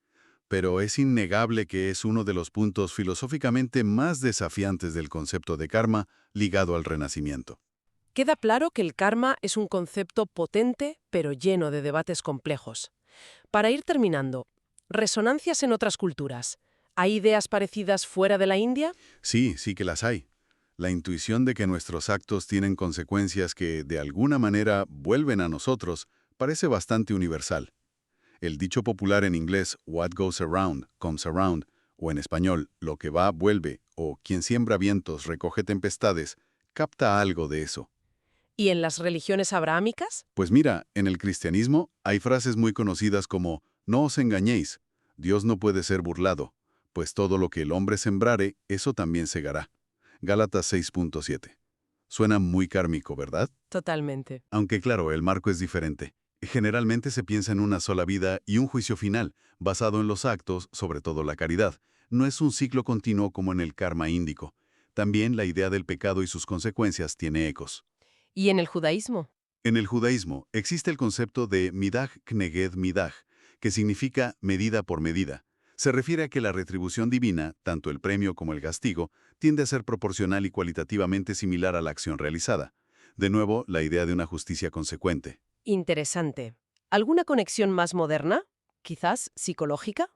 S3: Pero es innegable que es uno de los puntos filosóficamente más desafiantes del concepto de karma ligado al Renacimiento.
S1: Queda claro que el karma es un concepto potente, pero lleno de debates complejos. Para ir terminando, resonancias en otras culturas. ¿Hay ideas parecidas fuera de la India?
S3: Sí, sí que las hay. La intuición de que nuestros actos tienen consecuencias que, de alguna manera, vuelven a nosotros, parece bastante universal. El dicho popular en inglés, "What goes around, comes around", o en español, "lo que va, vuelve", o "quien siembra vientos, recoge tempestades", capta algo de eso.
S1: ¿Y en las religiones abrahámicas?
S3: Pues mira, en el cristianismo hay frases muy conocidas como "no os engañéis, Dios no puede ser burlado, pues todo lo que el hombre sembrare, eso también segará". Gálatas 6.7. Suena muy kármico, ¿verdad?
S1: Totalmente.
S3: Aunque claro, el marco es diferente. Generalmente se piensa en una sola vida y un juicio final, basado en los actos, sobre todo la caridad. No es un ciclo continuo como en el karma índico. También la idea del pecado y sus consecuencias tiene ecos.
S1: ¿Y en el judaísmo?
S3: En el judaísmo existe el concepto de midah kneged midah, que significa medida por medida. Se refiere a que la retribución divina, tanto el premio como el castigo, tiende a ser proporcional y cualitativamente similar a la acción realizada. De nuevo, la idea de una justicia consecuente.
S1: Interesante. ¿Alguna conexión más moderna? ¿Quizás psicológica?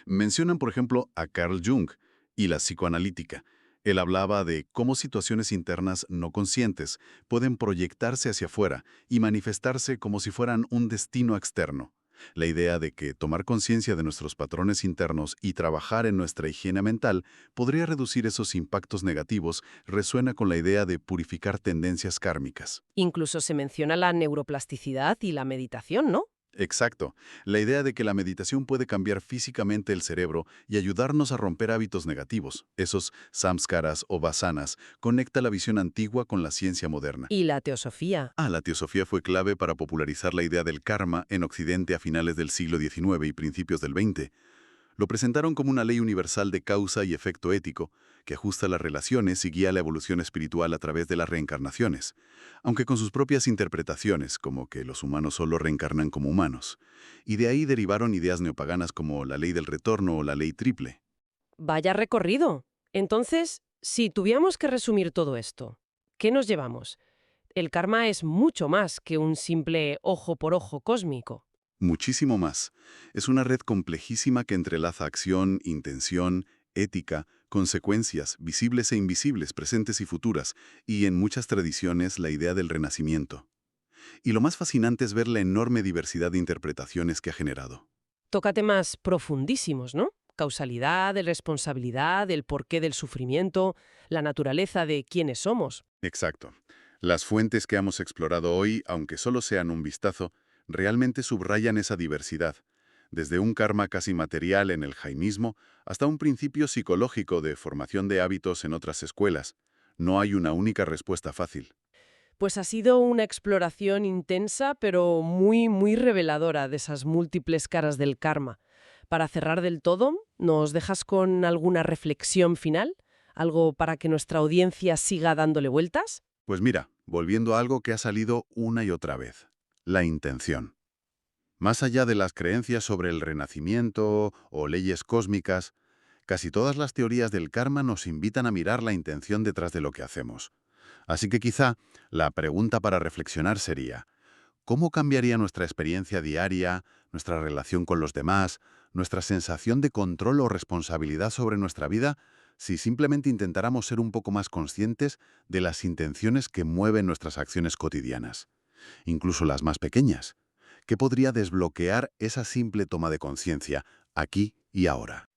S3: Mencionan, por ejemplo, a Carl Jung y la psicoanalítica. Él hablaba de cómo situaciones internas no conscientes pueden proyectarse hacia afuera y manifestarse como si fueran un destino externo. La idea de que tomar conciencia de nuestros patrones internos y trabajar en nuestra higiene mental podría reducir esos impactos negativos resuena con la idea de purificar tendencias kármicas.
S1: Incluso se menciona la neuroplasticidad y la meditación, ¿no?
S3: Exacto. La idea de que la meditación puede cambiar físicamente el cerebro y ayudarnos a romper hábitos negativos, esos samskaras o vasanas, conecta la visión antigua con la ciencia moderna.
S1: Y la teosofía.
S3: La teosofía fue clave para popularizar la idea del karma en Occidente a finales del siglo XIX y principios del XX. Lo presentaron como una ley universal de causa y efecto ético, que ajusta las relaciones y guía la evolución espiritual a través de las reencarnaciones, aunque con sus propias interpretaciones, como que los humanos solo reencarnan como humanos. Y de ahí derivaron ideas neopaganas como la ley del retorno o la ley triple.
S1: Vaya recorrido. Entonces, si tuviéramos que resumir todo esto, ¿qué nos llevamos? El karma es mucho más que un simple ojo por ojo cósmico.
S3: Muchísimo más. Es una red complejísima que entrelaza acción, intención, ética, consecuencias, visibles e invisibles, presentes y futuras, y en muchas tradiciones la idea del renacimiento. Y lo más fascinante es ver la enorme diversidad de interpretaciones que ha generado.
S1: Toca temas profundísimos, ¿no? Causalidad, de responsabilidad, el porqué del sufrimiento, la naturaleza de quiénes somos.
S3: Exacto. Las fuentes que hemos explorado hoy, aunque solo sean un vistazo, realmente subrayan esa diversidad, desde un karma casi material en el jainismo hasta un principio psicológico de formación de hábitos en otras escuelas. No hay una única respuesta fácil.
S1: Pues ha sido una exploración intensa, pero muy reveladora de esas múltiples caras del karma. Para cerrar del todo, ¿nos dejas con alguna reflexión final? ¿Algo para que nuestra audiencia siga dándole vueltas?
S3: Pues mira, volviendo a algo que ha salido una y otra vez, la intención. Más allá de las creencias sobre el renacimiento o leyes cósmicas, casi todas las teorías del karma nos invitan a mirar la intención detrás de lo que hacemos. Así que quizá la pregunta para reflexionar sería, ¿cómo cambiaría nuestra experiencia diaria, nuestra relación con los demás, nuestra sensación de control o responsabilidad sobre nuestra vida si simplemente intentáramos ser un poco más conscientes de las intenciones que mueven nuestras acciones cotidianas, incluso las más pequeñas? ¿Qué podría desbloquear esa simple toma de conciencia aquí y ahora?